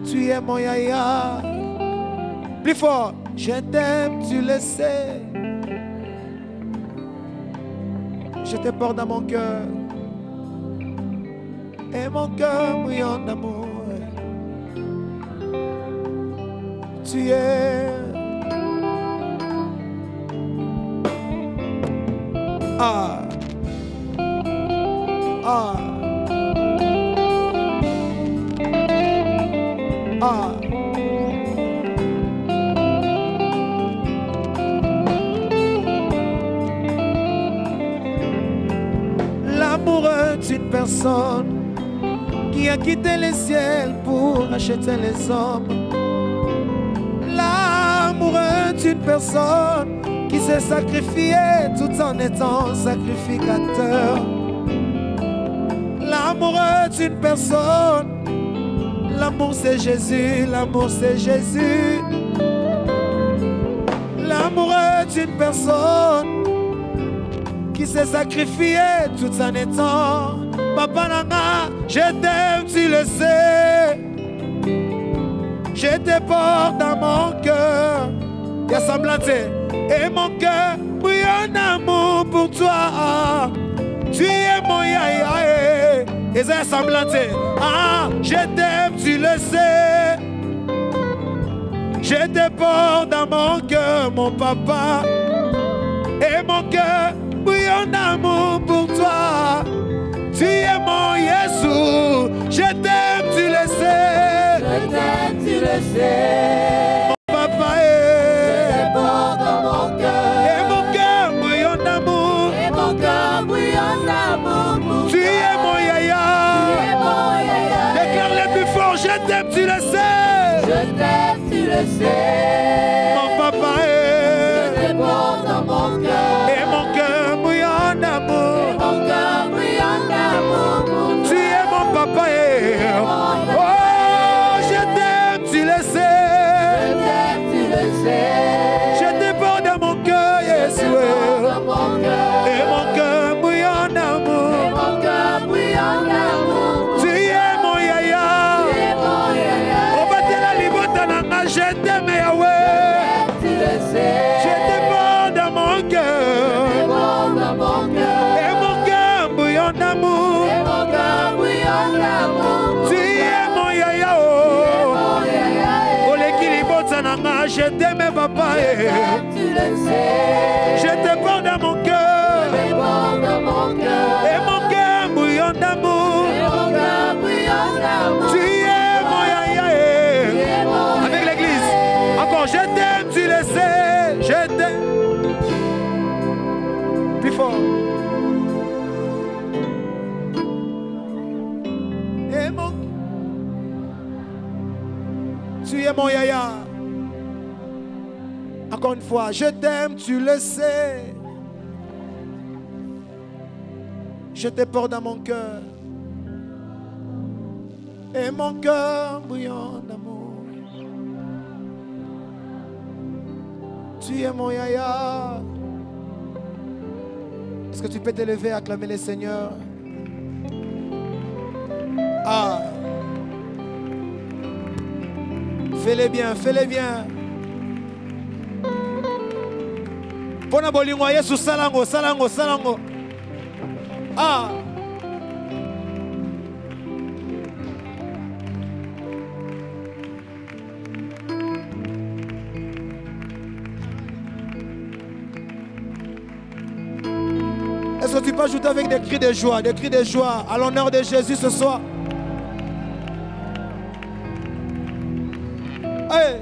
Tu es mon yaya. Plus fort. Je t'aime, tu le sais. Je te porte dans mon cœur. Et mon cœur brillant d'amour. Tu es. Ah. Ah. Ah. L'amour est une personne qui a quitté le ciel pour acheter les hommes. L'amour est une personne qui s'est sacrifiée tout en étant sacrificateur. L'amour est une personne. L'amour c'est Jésus, l'amour c'est Jésus. L'amour est une personne qui s'est sacrifié tout en étant. Papa Nana, je t'aime, tu le sais. Je te porte dans mon cœur. Il y a semblanté. Et mon cœur brille en amour pour toi. Tu es mon yaya. Et ça semblanté. Ah, je t'aime, tu le sais. Je te porte dans mon cœur, mon papa. Et mon cœur brille en amour pour toi. Tu es mon Jésus. Je t'aime, tu le sais. Je t'aime, tu le sais. Mon papa Je te porte dans mon cœur. Et mon cœur brille en amour. Et mon cœur brille en amour pour Tu toi. es mon yaya. Tu es mon yaya. Déclare-le plus fort. Je t'aime, tu le sais. Je t'aime, tu le sais. Mon papa Je te porte dans mon cœur. Et mon cœur brille en amour. Et mon cœur brille en amour pour toi. Tu es mon papa Oh, je t'aime, tu le sais. Je t'aime, tu le sais. Je te porte dans mon cœur, Je te Jésus. porte dans mon cœur. Et mon cœur brille en Et amour. mon cœur brille en amour. Tu es mon yaya. Tu es mon yaya. On battait la libota nana, je t'aime, Yahweh. Tu le sais. Je te porte dans mon Je te cœur. porte dans mon cœur. Et mon cœur brille en amour. Et mon cœur brille en amour. Tu es mon yaya. Mon yaya. Oh, l'équilibre, nana, je t'aime, papa. Tu le sais. Je te porte dans mon Je cœur. te porte dans mon cœur. Et mon cœur bouillon d'amour. Et mon cœur brille en amour. Tu es mon Tu yaya. es mon Avec yaya. l'église. Encore, je t'aime, tu le sais. Je t'aime. Plus fort. Et mon... Tu es mon yaya. Encore une fois, je t'aime, tu le sais. Je te porte dans mon cœur. Et mon cœur brillant d'amour. Tu es mon yaya. Est-ce que tu peux t'élever, acclamer le Seigneur? Ah. Fais-les bien, fais-les bien. Pona bolingo Yesu salango, salango, salango. Ah. Est-ce que tu peux ajouter avec des cris de joie à l'honneur de Jésus ce soir? Hey.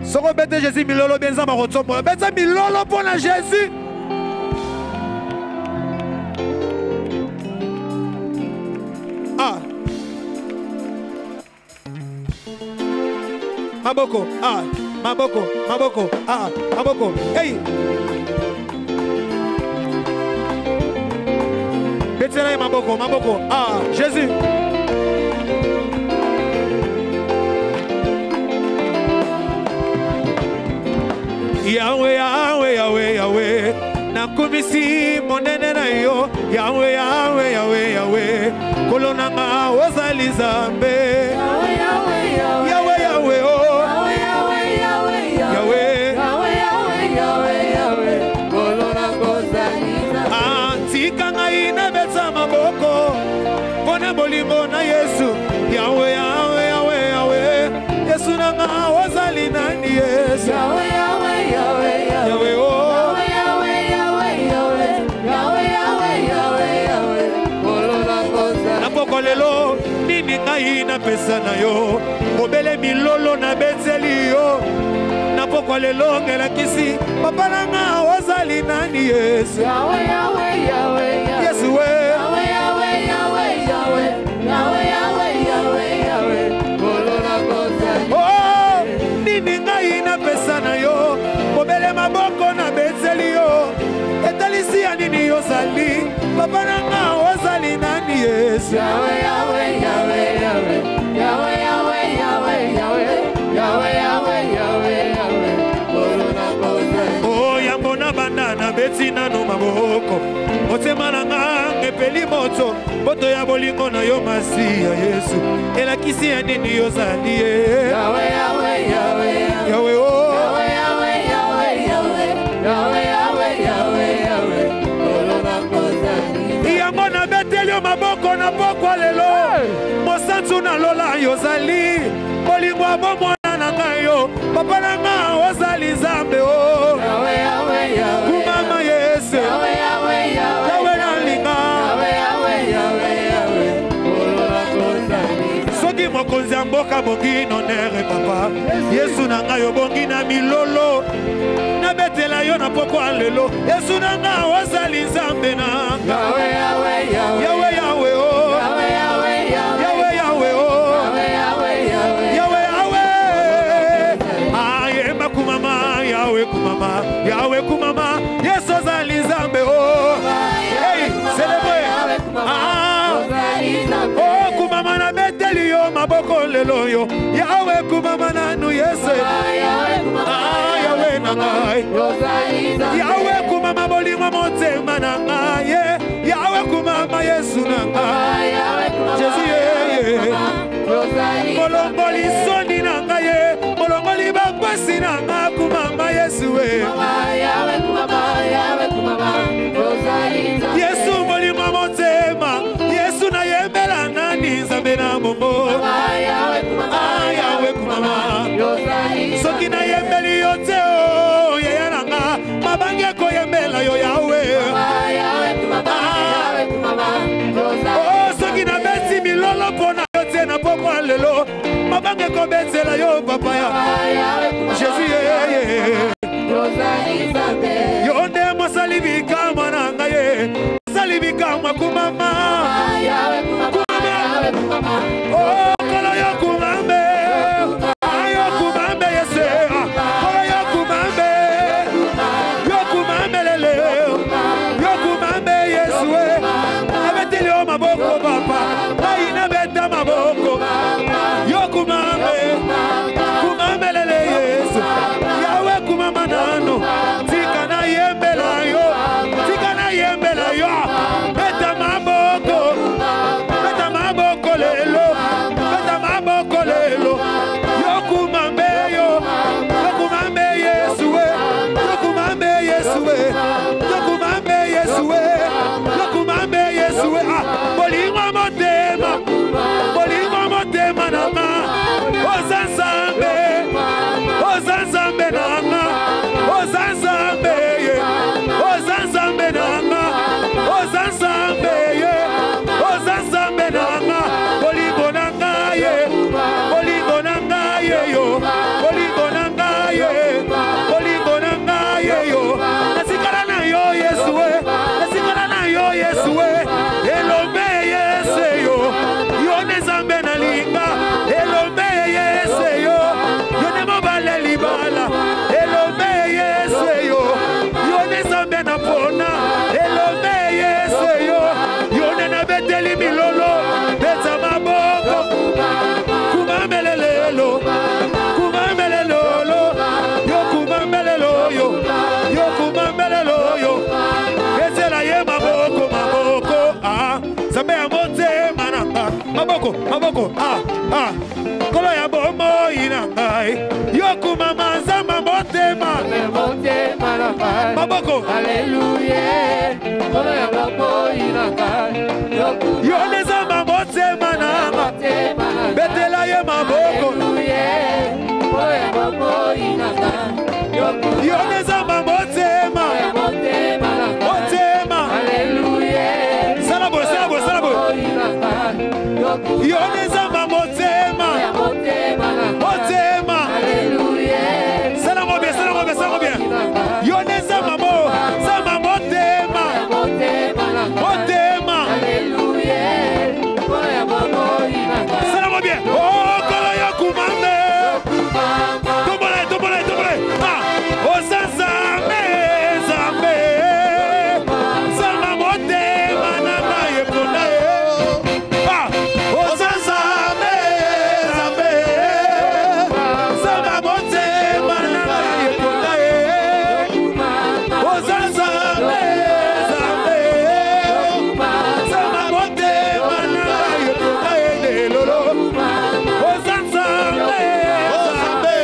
Soko bete Jésus milolo benza marotombo. Benza milolo pour la Jésus. Ah. Maboko. Ah. Maboko. Maboko. Ah. Maboko. Hey. Betela maboko. Maboko. Ah. Jésus. Yahweh, Yahweh, Yahweh, Yahweh. mokumisi monene na yo Yahweh Yahweh Yahweh Yahweh kolonanga ozali Nzambe Yahweh Yahweh Yahweh Yahweh oh Yahweh Yahweh Yahweh Yahweh Yahweh Yahweh kolonanga ozali Nzambe antika ngai na betsa maboko pona bolingo na Yesu Yahweh Yahweh Yahweh Yahweh Yesu nanga ozali nani Yesu Yahweh Yahweh Yahweh Yahweh oh Lelo nini ngai na pesa na yo obele milolo na beteli yo napokwa lelo ngelakisi papa nanga ozali nani Yesu Yahweh Yahweh Yahweh Yesu we Yahweh Yahweh Yahweh Yahweh Yahweh Yahweh Yahweh Yahweh kolona kozali oh nini ngai na pesa na yo obele maboko na beteli yo etalisi ya nini ozali papa nanga ozali nani Yesu Yahweh Yahweh Yahweh Yahweh Yahweh Yahweh Yahweh Yahweh Yahweh Yahweh Yahweh Yahweh kolona kozali oh yango na banda na beti nano maboko motema nanga ngepeli moto boto ya bolingo na yo Masiya Yesu elakisi ya nini ozali Yahweh Yahweh Yahweh Yahweh oh Yahweh Yahweh Yahweh Yahweh Yahweh Yahweh Yahweh Yahweh kolona kozali yango na beteli maboko na pokwa lelo mosantu na lola yozali bolingo bomona na ngai yo papa nanga ozali Nzambe oh Yahweh Yahweh Yahweh kumama Yesu Yahweh Yahweh Yahweh nalinga Yahweh Yahweh Yahweh Yahweh kolona kozali soki mokonzi ya mboka bongi nonere papa Yesu nanga yo bongi na milolo na betela yo na pokwa lelo Yesu nanga ozali Nzambe nanga Yahweh Yahweh Yahweh Yahweh Yahweh oh Yahweh Yahweh Yahweh Yahweh oh Yahweh Yahweh Yahweh Yahweh Yahweh aye makumama Yahweh kumama Yahweh kumama Yesu ozali Nzambe oh hey celebrate oh kumama na beteli yo maboko lelo yo Yahweh kumama nanu Yesu Yahweh nangai Yahweh kumama bolingo motema nangai Yahweh kumama Yesu nangai Jésus molongoli soni nangai molongoli bakwasi nangai kumama Yesu Yesu bolingo motema Yesu na yembela nani Nzambe na mombo Yahweh kumama soki na yembeli yo te o yeya nanga mabange ko yembela yo Yahweh oh soki na beti milolo pona yo te na pokwa lelo mabange ko betela yo papa ya Jésus yo nde mosali bikamwa nanga ye mosali bikamwa kumama oh kolo yo kumambe ayo kumambe Yesu kolo yo kumambe lele yo kumambe Yesu abeteli yo maboko papa aina beta maboko yo kumambe lele Yesu Yahweh kumama nano tika na yembela yo beta maboko lelo yo kumambe Yesu yo kumambe Yesu bolingo motema nanga ozanzambe nanga ozanzambe nanga bolingo nanga ye yo nasikala na yo Yesu elombe Yesu yo ne Nzambe na linga elombe Yesu yo ne mobale libala elombe Yesu yo ne Nzambe na pona elombe Yesu yo ne na beteli milolo beta maboko kumambelelelo yo kumambelelo yo maboko kolo ya bomoi na ngai yokuma manzamba motema maboko Alléluia kolo ya bomoi na ngai yo nezamba motema nanga betela ye maboko yo nezamba motema motema salabo yo nezamba motema motema salamo bien yo nezamba zamba motema motema salamo bien oh kolo yo kumambe tobole ozazambe zambe zamba motema nanga yepona ozazambe zambe zamba motema nanga yepona ozazambe zambe zamba motema nanga yepona lelo ozazambe zambe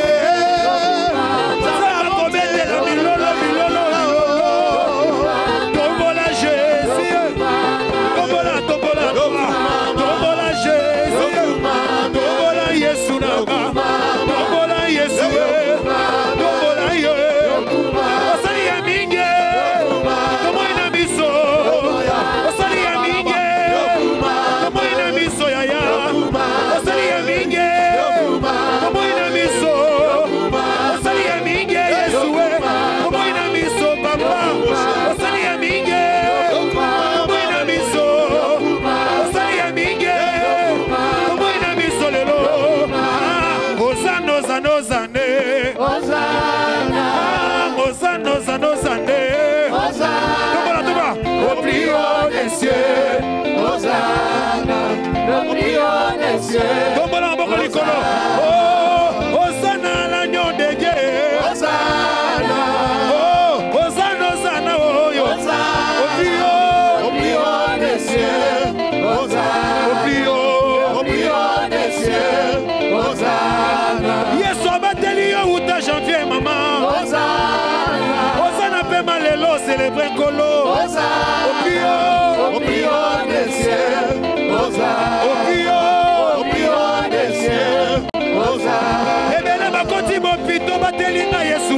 tombola Jésus tombola Jésus tombola Yesu nanga tombola Yesu tombola ye osali ya mingi tomoi na miso osali ya mingi tomoi na miso yaya osali ya mingi tomoi na miso osali ya mingi Yesu tomoi na miso papa osali ya mingi tomoi na miso osali ya mingi tomoi na miso lelo ozane tombola au plus haut des cieux Hosanna le plus haut des cieux tombola maboko likolo Hosanna l'agneau de Dieu Hosanna Hosanna oyo au plus haut des cieux Hosanna au plus haut des cieux Hosanna Yesu abateli yo uta janvier mama Hosanna pe malelo célébrer kolo au plus haut des cieux Hosanna au plus haut des cieux Hosanna ebele bakoti bopito batelinga Yesu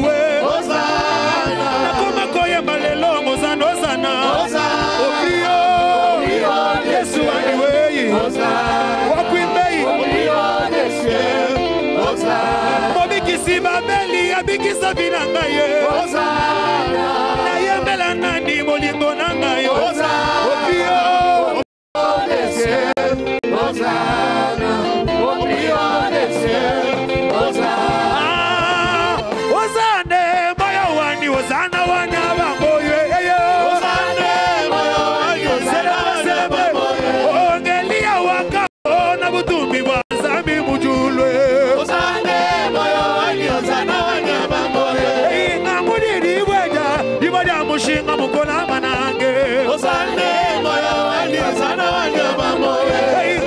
Hosanna nakoma koyemba lelo Hosanna au plus haut Yesu aniweyi wakwimbeyi mobikisi babeli abikisa bina ngai nayembela nani molingo na ngai Ozane moyo wani ozana wana bangoye ongelia waka na butumbi bwa zambi mujulwe Ibada mushinga mukona manange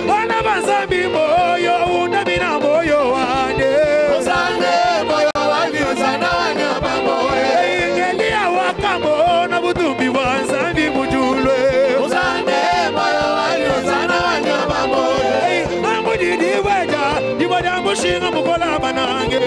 wana bazambi moyo unamina moyo wane ngelia wakamo na butumbi wanzambi mujulwe amudidi weja ibada mushinga mukona manange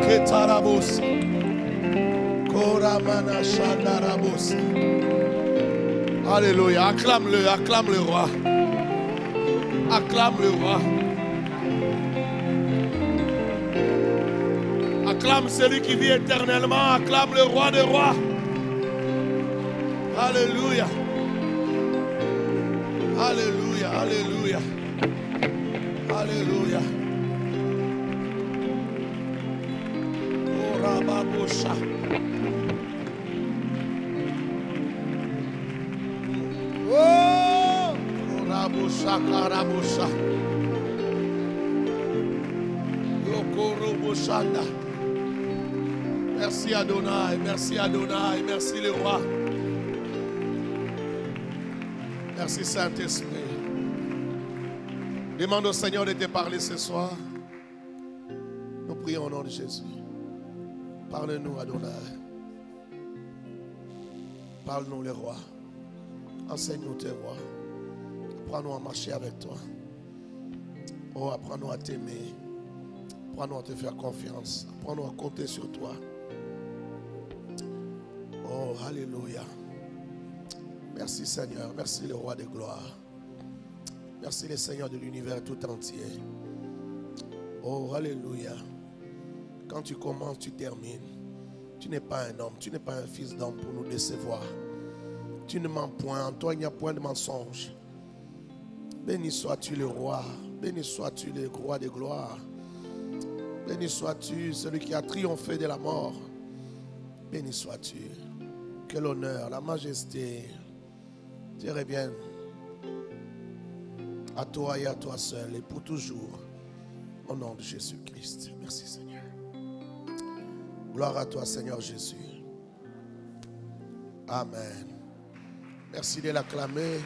Ketarabos. Koramana Shandarabos. Alléluia. Acclame-le, acclame le roi. Acclame le roi. Acclame celui qui vit éternellement. Acclame le roi des rois. Alléluia. Alléluia. Alléluia. Alléluia. Oh, Rababosha. Oh, Rabosha, Karabosha. Yokoroboshanda. Merci Adonai, merci Adonai, merci le roi. Merci Saint-Esprit. Demande au Seigneur de te parler ce soir. Nous prions au nom de Jésus. Parle-nous Adonai. Parle-nous le roi. Enseigne-nous tes voies. Apprends-nous à marcher avec toi. Oh, apprends-nous à t'aimer. Apprends-nous à te faire confiance. Apprends-nous à compter sur toi. Oh, alléluia. Merci Seigneur. Merci le roi de gloire. Merci le Seigneur de l'univers tout entier. Oh, alléluia. Quand tu commences, tu termines. Tu n'es pas un homme. Tu n'es pas un fils d'homme pour nous décevoir. Tu ne mens point. En toi, il n'y a point de mensonge. Béni sois-tu le roi. Béni sois-tu le roi de gloire. Béni sois-tu celui qui a triomphé de la mort. Béni sois-tu. Que l'honneur, la majesté te reviennent à toi et à toi seul et pour toujours. Au nom de Jésus-Christ. Merci Seigneur. Gloire à toi Seigneur Jésus. Amen. Merci de l'acclamer.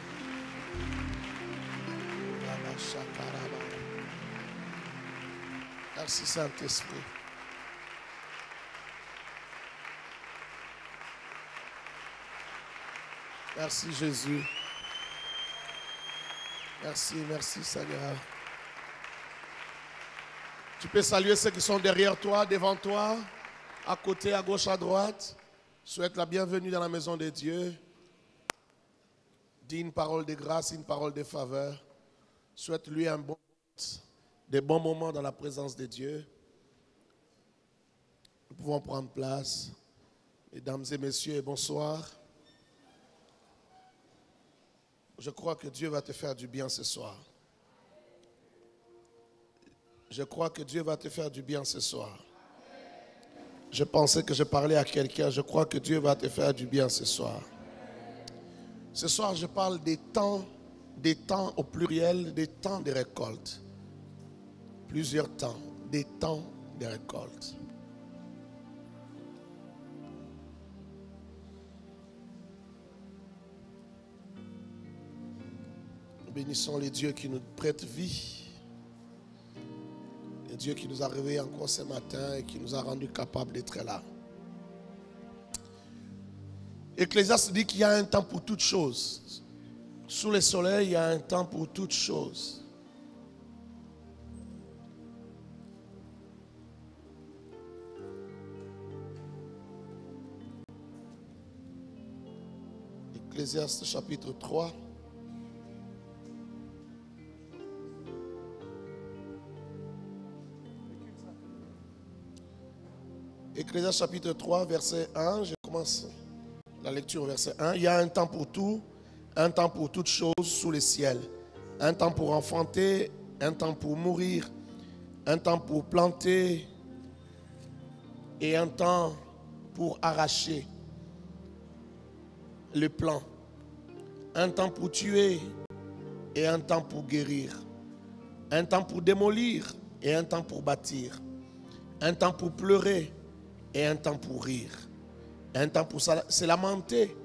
Merci Saint-Esprit. Merci Jésus. Merci, merci Seigneur. Tu peux saluer ceux qui sont derrière toi, devant toi, à côté, à gauche, à droite. Souhaite la bienvenue dans la maison de Dieu. Dis une parole de grâce, une parole de faveur. Souhaite-lui des bons moments dans la présence de Dieu. Nous pouvons prendre place. Mesdames et messieurs, bonsoir. Je crois que Dieu va te faire du bien ce soir. Je crois que Dieu va te faire du bien ce soir. Je pensais que je parlais à quelqu'un. Je crois que Dieu va te faire du bien ce soir. Ce soir, je parle des temps au pluriel, des temps de récolte. Plusieurs temps, des temps de récolte. Nous bénissons les dieux qui nous prêtent vie. Les dieux qui nous a réveillés encore ce matin et qui nous a rendus capables d'être là. Ecclésiaste dit qu'il y a un temps pour toutes choses. Sous le soleil, il y a un temps pour toutes choses. Ecclésiaste chapitre 3. Ecclésiaste chapitre 3, verset 1. Je commence la lecture au verset 1. Il y a un temps pour tout, un temps pour toutes choses sous le ciel. Un temps pour enfanter, un temps pour mourir, un temps pour planter et un temps pour arracher le plant. Un temps pour tuer et un temps pour guérir. Un temps pour démolir et un temps pour bâtir. Un temps pour pleurer et un temps pour rire. Un temps pour se lamenter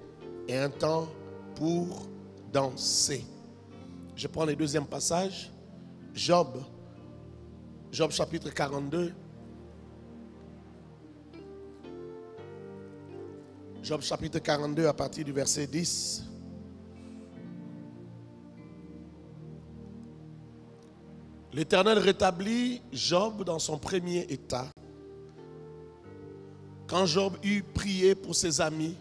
et un temps pour danser. Je prends le deuxième passage. Job chapitre 42. Job chapitre 42 à partir du verset 10. L'Éternel rétablit Job dans son premier état Quand Job eut prié pour ses amis,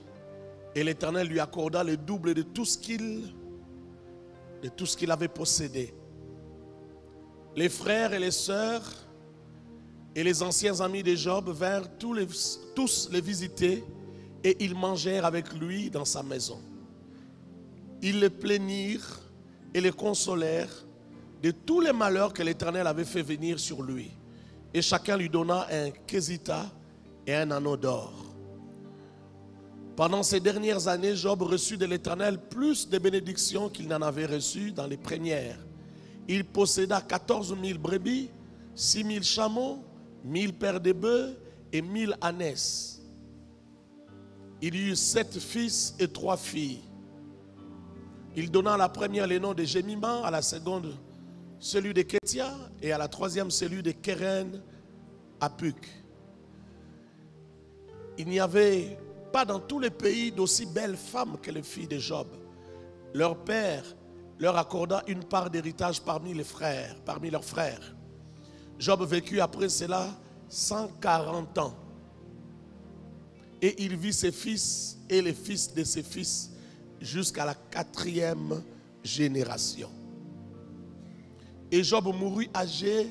et l'Éternel lui accorda le double de tout ce qu'il avait possédé. Les frères et les sœurs et les anciens amis de Job vinrent tous les visiter et ils mangèrent avec lui dans sa maison. Ils le plaignirent et le consolèrent de tous les malheurs que l'Éternel avait fait venir sur lui. Et chacun lui donna un quesita et un anneau d'or. Pendant ces dernières années, Job reçut de l'Éternel plus de bénédictions qu'il n'en avait reçues dans les premières. Il posséda 14 000 brebis, 6 000 chameaux, 1000 paires de bœufs et 1000 ânesses. Il y eut 7 fils et 3 filles. Il donna à la première le nom de Jémima, à la seconde celui de Kétia et à la troisième celui de Kéren Apuk. Il n'y avait pas dans tous les pays d'aussi belles femmes que les filles de Job. Leur père leur accorda une part d'héritage parmi leurs frères. Job vécut après cela 140 ans. Et il vit ses fils et les fils de ses fils jusqu'à la 4e génération. Et Job mourut âgé,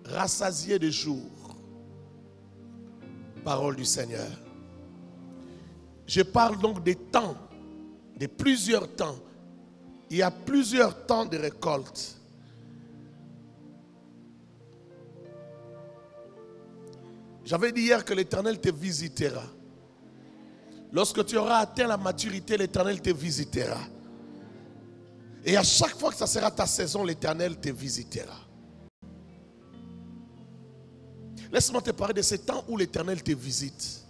rassasié de jours. Parole du Seigneur. Je parle donc des temps, de plusieurs temps. Il y a plusieurs temps de récolte. J'avais dit hier que l'Éternel te visitera. Lorsque tu auras atteint la maturité, l'Éternel te visitera. Et à chaque fois que ça sera ta saison, l'Éternel te visitera. Laisse-moi te parler de ce temps où l'Éternel te visite.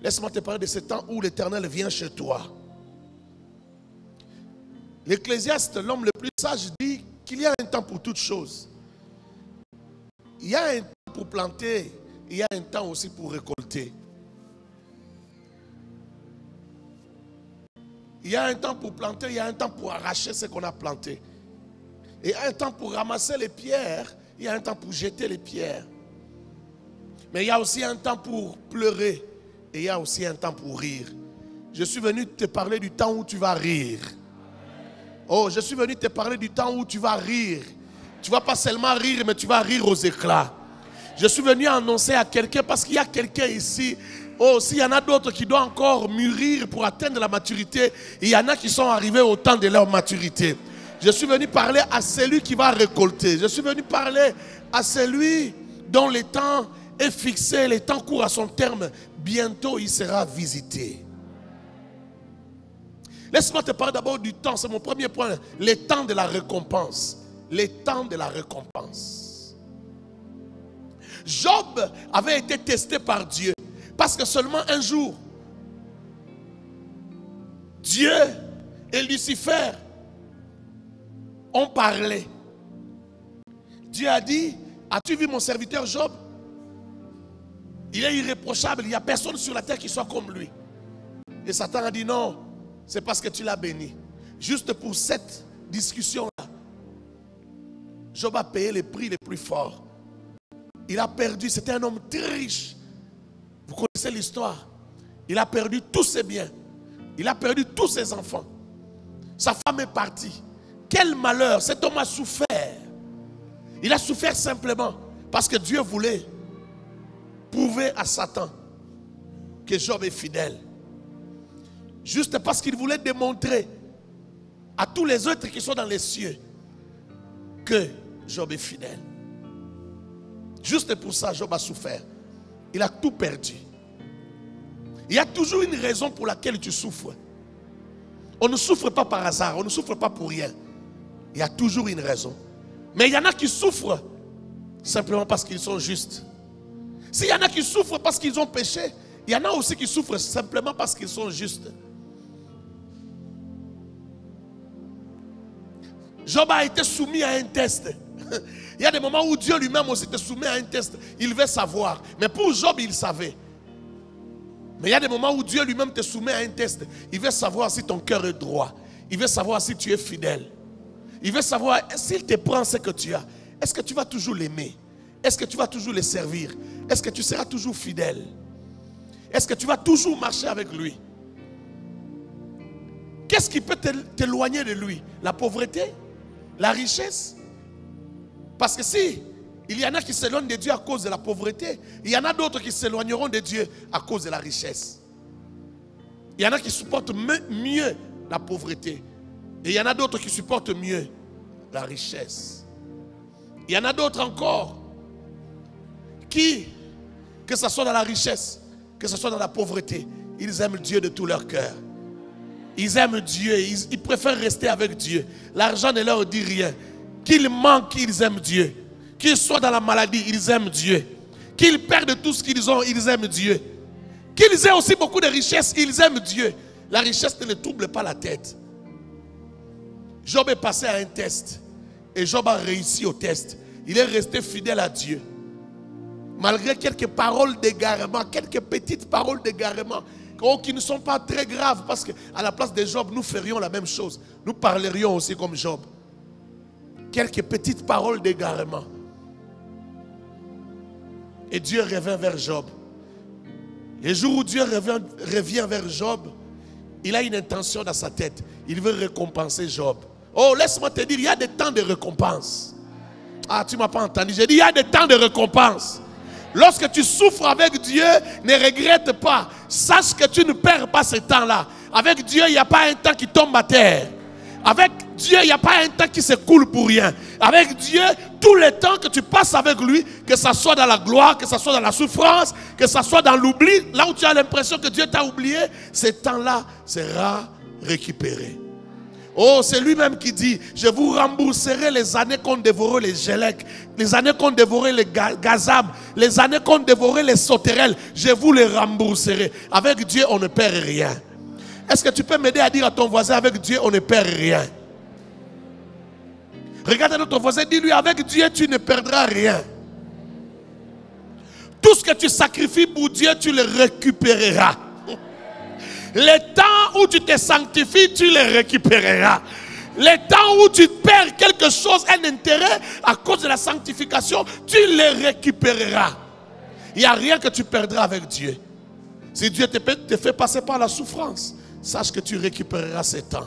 Laisse-moi te parler de ce temps où l'Éternel vient chez toi. L'Ecclésiaste, l'homme le plus sage, dit qu'il y a un temps pour toutes choses. Il y a un temps pour planter, il y a un temps aussi pour récolter. Il y a un temps pour planter, il y a un temps pour arracher ce qu'on a planté. Et il y a un temps pour ramasser les pierres, il y a un temps pour jeter les pierres. Mais il y a aussi un temps pour pleurer et il y a aussi un temps pour rire. Je suis venu te parler du temps où tu vas rire. Oh, je suis venu te parler du temps où tu vas rire. Tu ne vas pas seulement rire, mais tu vas rire aux éclats. Je suis venu annoncer à quelqu'un, parce qu'il y a quelqu'un ici. Oh, s'il y en a d'autres qui doivent encore mûrir pour atteindre la maturité, il y en a qui sont arrivés au temps de leur maturité. Je suis venu parler à celui qui va récolter. Je suis venu parler à celui dont le temps est fixé, le temps court à son terme. Bientôt, il sera visité. Laisse-moi te parler d'abord du temps, c'est mon premier point. Le temps de la récompense. Le temps de la récompense. Job avait été testé par Dieu. Parce que seulement un jour, Dieu et Lucifer ont parlé. Dieu a dit, as-tu vu mon serviteur Job? Il est irréprochable, il n'y a personne sur la terre qui soit comme lui. Et Satan a dit non, c'est parce que tu l'as béni. Juste pour cette discussion-là, Job a payé les prix les plus forts. Il a perdu, c'était un homme très riche. Vous connaissez l'histoire. Il a perdu tous ses biens. Il a perdu tous ses enfants. Sa femme est partie. Quel malheur, cet homme a souffert. Il a souffert simplement parce que Dieu voulait prouver à Satan que Job est fidèle. Juste parce qu'il voulait démontrer à tous les autres qui sont dans les cieux que Job est fidèle. Juste pour ça, Job a souffert. Il a tout perdu. Il y a toujours une raison pour laquelle tu souffres. On ne souffre pas par hasard, on ne souffre pas pour rien. Il y a toujours une raison. Mais il y en a qui souffrent simplement parce qu'ils sont justes. S'il y en a qui souffrent parce qu'ils ont péché, il y en a aussi qui souffrent simplement parce qu'ils sont justes. Job a été soumis à un test. Il y a des moments où Dieu lui-même aussi te soumet à un test. Il veut savoir. Mais pour Job, il savait. Mais il y a des moments où Dieu lui-même te soumet à un test. Il veut savoir si ton cœur est droit. Il veut savoir si tu es fidèle. Il veut savoir s'il te prend ce que tu as. Est-ce que tu vas toujours l'aimer? Est-ce que tu vas toujours le servir? Est-ce que tu seras toujours fidèle? Est-ce que tu vas toujours marcher avec lui? Qu'est-ce qui peut t'éloigner de lui? La pauvreté? La richesse? Parce que si il y en a qui s'éloignent de Dieu à cause de la pauvreté, il y en a d'autres qui s'éloigneront de Dieu à cause de la richesse. Il y en a qui supportent mieux la pauvreté. Et il y en a d'autres qui supportent mieux la richesse. Il y en a d'autres encore qui, que ce soit dans la richesse, que ce soit dans la pauvreté, ils aiment Dieu de tout leur cœur. Ils aiment Dieu, ils préfèrent rester avec Dieu. L'argent ne leur dit rien. Qu'ils manquent, ils aiment Dieu. Qu'ils soient dans la maladie, ils aiment Dieu. Qu'ils perdent tout ce qu'ils ont, ils aiment Dieu. Qu'ils aient aussi beaucoup de richesses, ils aiment Dieu. La richesse ne les trouble pas la tête. Job est passé à un test. Et Job a réussi au test. Il est resté fidèle à Dieu. Malgré quelques paroles d'égarement, quelques petites paroles d'égarement, qui ne sont pas très graves, parce qu'à la place de Job, nous ferions la même chose. Nous parlerions aussi comme Job. Quelques petites paroles d'égarement. Et Dieu revient vers Job. Les jours où Dieu revient vers Job, il a une intention dans sa tête. Il veut récompenser Job. Oh, laisse-moi te dire, il y a des temps de récompense. Ah, tu ne m'as pas entendu. J'ai dit, il y a des temps de récompense. Lorsque tu souffres avec Dieu, ne regrette pas. Sache que tu ne perds pas ce temps-là. Avec Dieu, il n'y a pas un temps qui tombe à terre. Avec Dieu, il n'y a pas un temps qui se coule pour rien. Avec Dieu, tout le temps que tu passes avec lui, que ce soit dans la gloire, que ce soit dans la souffrance, que ce soit dans l'oubli, là où tu as l'impression que Dieu t'a oublié, ce temps-là sera récupéré. Oh, c'est lui-même qui dit, je vous rembourserai les années qu'ont dévoré les gélèques, les années qu'ont dévoré les gazam, les années qu'ont dévoré les sauterelles, je vous les rembourserai. Avec Dieu, on ne perd rien. Est-ce que tu peux m'aider à dire à ton voisin, avec Dieu, on ne perd rien? Regarde notre voisin, dis-lui, avec Dieu, tu ne perdras rien. Tout ce que tu sacrifies pour Dieu, tu le récupéreras. Les temps où tu te sanctifies, tu les récupéreras. Les temps où tu perds quelque chose, un intérêt, à cause de la sanctification, tu les récupéreras. Il n'y a rien que tu perdras avec Dieu. Si Dieu te fait passer par la souffrance, sache que tu récupéreras ces temps.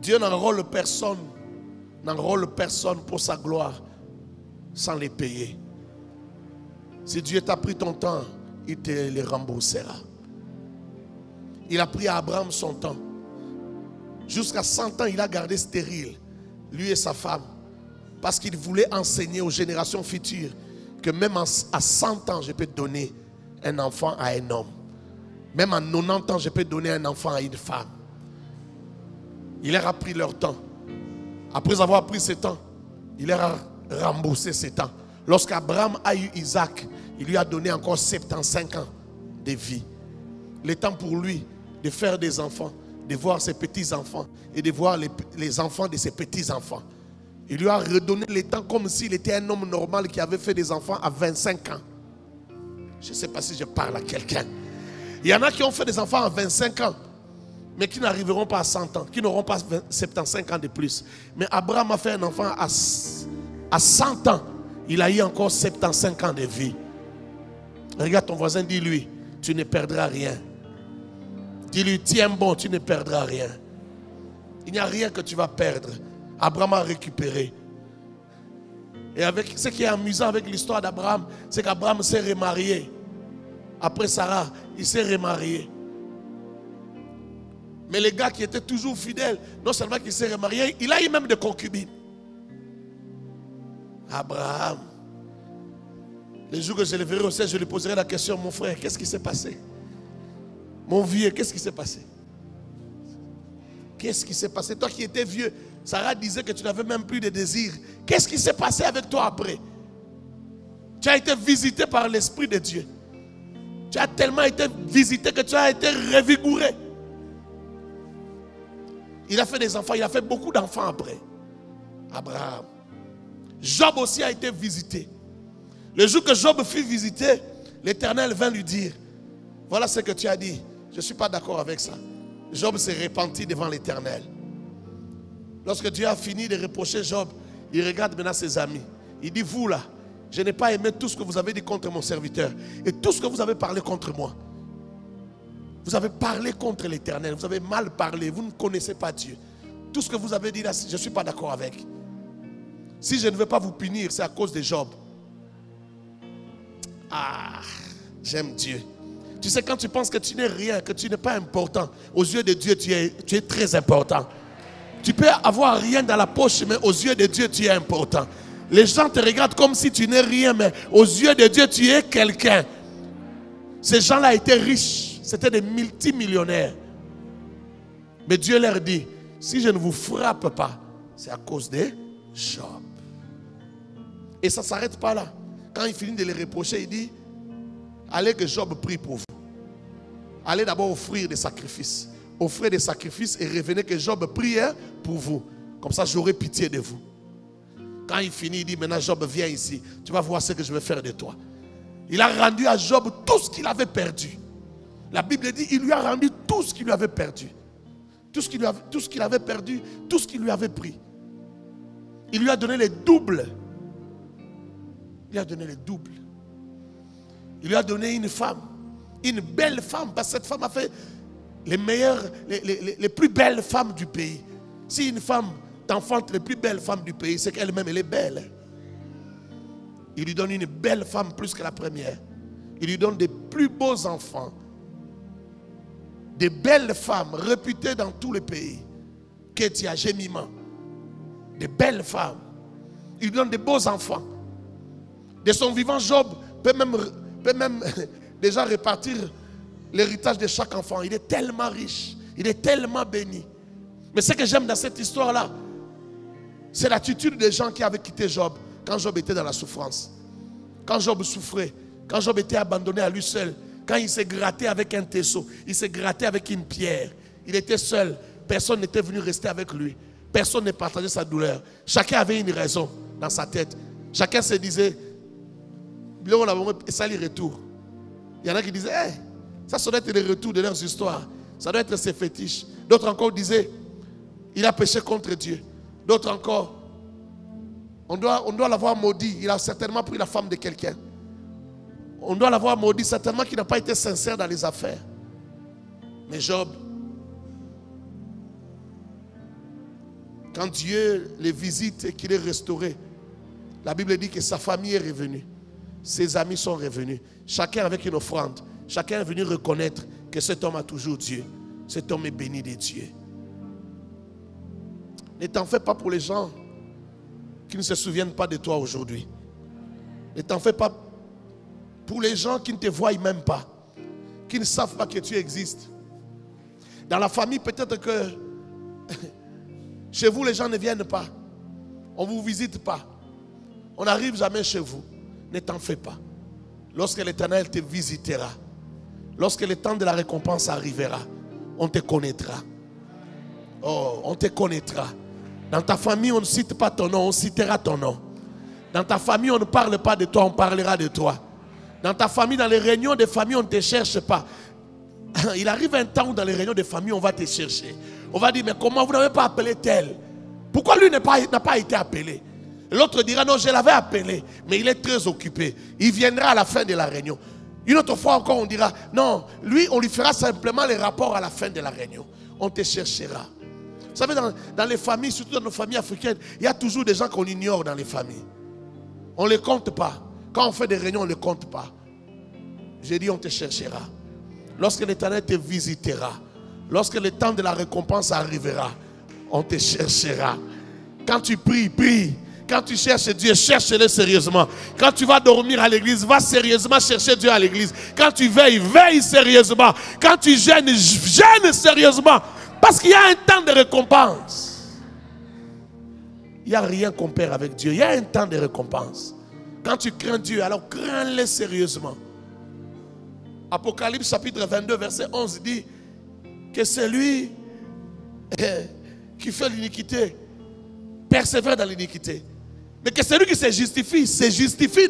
Dieu n'enrôle personne pour sa gloire sans les payer. Si Dieu t'a pris ton temps, il te les remboursera. Il a pris à Abraham son temps. Jusqu'à 100 ans, il a gardé stérile, lui et sa femme, parce qu'il voulait enseigner aux générations futures que même à 100 ans, je peux donner un enfant à un homme. Même à 90 ans, je peux donner un enfant à une femme. Il leur a pris leur temps. Après avoir pris ce temps, il leur a remboursé ce temps. Lorsqu'Abraham a eu Isaac, il lui a donné encore 75 ans de vie. Le temps pour lui de faire des enfants, de voir ses petits-enfants et de voir les enfants de ses petits-enfants. Il lui a redonné le temps comme s'il était un homme normal qui avait fait des enfants à 25 ans. Je ne sais pas si je parle à quelqu'un. Il y en a qui ont fait des enfants à 25 ans, mais qui n'arriveront pas à 100 ans, qui n'auront pas 75 ans de plus. Mais Abraham a fait un enfant à 100 ans. Il a eu encore 75 ans de vie. Regarde ton voisin, dis-lui, tu ne perdras rien. Dis-lui, tiens bon, tu ne perdras rien. Il n'y a rien que tu vas perdre. Abraham a récupéré. Et avec ce qui est amusant avec l'histoire d'Abraham, c'est qu'Abraham s'est remarié. Après Sarah, il s'est remarié. Mais le gars qui était toujours fidèle, non seulement qu'il s'est remarié, il a eu même des concubines. Abraham. Les jours que je le verrai au ciel, je lui poserai la question, mon frère, qu'est-ce qui s'est passé? Mon vieux, qu'est-ce qui s'est passé? Qu'est-ce qui s'est passé? Toi qui étais vieux, Sarah disait que tu n'avais même plus de désir. Qu'est-ce qui s'est passé avec toi après? Tu as été visité par l'Esprit de Dieu. Tu as tellement été visité que tu as été revigoré. Il a fait des enfants, il a fait beaucoup d'enfants après. Abraham. Job aussi a été visité. Le jour que Job fut visité, l'Éternel vint lui dire, voilà ce que tu as dit. Je ne suis pas d'accord avec ça. Job s'est repenti devant l'Éternel. Lorsque Dieu a fini de reprocher Job, Il regarde maintenant ses amis. Il dit, vous là, je n'ai pas aimé tout ce que vous avez dit contre mon serviteur. Et tout ce que vous avez parlé contre moi. Vous avez parlé contre l'Éternel. Vous avez mal parlé. Vous ne connaissez pas Dieu. Tout ce que vous avez dit là, je ne suis pas d'accord avec. Si je ne veux pas vous punir, c'est à cause de Job. Ah, j'aime Dieu. Tu sais, quand tu penses que tu n'es rien, que tu n'es pas important, aux yeux de Dieu, tu es très important. Tu peux avoir rien dans la poche, mais aux yeux de Dieu, tu es important. Les gens te regardent comme si tu n'es rien, mais aux yeux de Dieu, tu es quelqu'un. Ces gens-là étaient riches. C'était des multimillionnaires. Mais Dieu leur dit, si je ne vous frappe pas, c'est à cause de Job. Et ça ne s'arrête pas là. Quand il finit de les reprocher, il dit, allez que Job prie pour vous. Allez d'abord offrir des sacrifices. Offrez des sacrifices et revenez que Job prie pour vous. Comme ça, j'aurai pitié de vous. Quand il finit, il dit, maintenant Job, viens ici. Tu vas voir ce que je vais faire de toi. Il a rendu à Job tout ce qu'il avait perdu. La Bible dit, il lui a rendu tout ce qu'il lui avait perdu. Tout ce qu'il avait perdu, tout ce qu'il lui avait pris. Il lui a donné les doubles. Il lui a donné les doubles. Il lui a donné une femme. Une belle femme. Parce que cette femme a fait les meilleures, les plus belles femmes du pays. Si une femme t'enfante les plus belles femmes du pays, c'est qu'elle-même, elle est belle. Il lui donne une belle femme plus que la première. Il lui donne des plus beaux enfants. Des belles femmes réputées dans tout le pays. Ketia, Gémima. Des belles femmes. Il lui donne des beaux enfants. De son vivant, Job peut même déjà répartir l'héritage de chaque enfant. Il est tellement riche. Il est tellement béni. Mais ce que j'aime dans cette histoire-là, c'est l'attitude des gens qui avaient quitté Job quand Job était dans la souffrance. Quand Job souffrait. Quand Job était abandonné à lui seul. Quand il s'est gratté avec un tesseau. Il s'est gratté avec une pierre. Il était seul. Personne n'était venu rester avec lui. Personne ne partageait sa douleur. Chacun avait une raison dans sa tête. Chacun se disait, ça les retour. Il y en a qui disaient, hey, ça doit être les retours de leurs histoires. Ça doit être ses fétiches. D'autres encore disaient, il a péché contre Dieu. D'autres encore, on doit l'avoir maudit. Il a certainement pris la femme de quelqu'un. On doit l'avoir maudit, certainement qu'il n'a pas été sincère dans les affaires. Mais Job, quand Dieu les visite et qu'il est restauré, la Bible dit que sa famille est revenue. Ses amis sont revenus. Chacun avec une offrande. Chacun est venu reconnaître que cet homme a toujours Dieu. Cet homme est béni de Dieu. Ne t'en fais pas pour les gens qui ne se souviennent pas de toi aujourd'hui. Ne t'en fais pas pour les gens qui ne te voient même pas. Qui ne savent pas que tu existes. Dans la famille, peut-être que chez vous, les gens ne viennent pas. On ne vous visite pas. On n'arrive jamais chez vous. Ne t'en fais pas. Lorsque l'Éternel te visitera, lorsque le temps de la récompense arrivera, on te connaîtra. Oh, on te connaîtra. Dans ta famille, on ne cite pas ton nom, on citera ton nom. Dans ta famille, on ne parle pas de toi, on parlera de toi. Dans ta famille, dans les réunions de famille, on ne te cherche pas. Il arrive un temps où dans les réunions de famille, on va te chercher. On va dire, mais comment vous n'avez pas appelé tel? Pourquoi lui n'a pas été appelé? L'autre dira, non, je l'avais appelé, mais il est très occupé. Il viendra à la fin de la réunion. Une autre fois encore, on dira, non, lui, on lui fera simplement les rapports à la fin de la réunion. On te cherchera. Vous savez, dans les familles, surtout dans nos familles africaines, il y a toujours des gens qu'on ignore dans les familles. On ne les compte pas. Quand on fait des réunions, on ne les compte pas. J'ai dit, on te cherchera. Lorsque l'Éternel te visitera, lorsque le temps de la récompense arrivera, on te cherchera. Quand tu pries, prie. Quand tu cherches Dieu, cherche-le sérieusement. Quand tu vas dormir à l'église, va sérieusement chercher Dieu à l'église. Quand tu veilles, veille sérieusement. Quand tu gênes, gêne sérieusement. Parce qu'il y a un temps de récompense. Il n'y a rien qu'on perd avec Dieu. Il y a un temps de récompense. Quand tu crains Dieu, alors crains-le sérieusement. Apocalypse chapitre 22, verset 11 dit que celui qui fait l'iniquité persévère dans l'iniquité. Mais que celui qui se justifie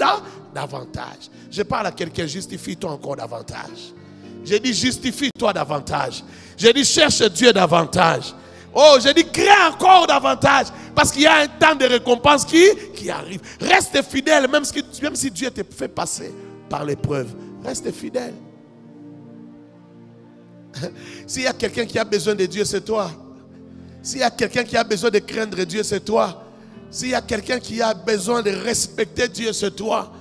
davantage. Je parle à quelqu'un, justifie-toi encore davantage. J'ai dit justifie-toi davantage. J'ai dit cherche Dieu davantage. Oh, j'ai dit crains encore davantage. Parce qu'il y a un temps de récompense qui arrive. Reste fidèle, même si Dieu te fait passer par l'épreuve. Reste fidèle. S'il y a quelqu'un qui a besoin de Dieu, c'est toi. S'il y a quelqu'un qui a besoin de craindre Dieu, c'est toi. S'il y a quelqu'un qui a besoin de respecter Dieu, c'est toi.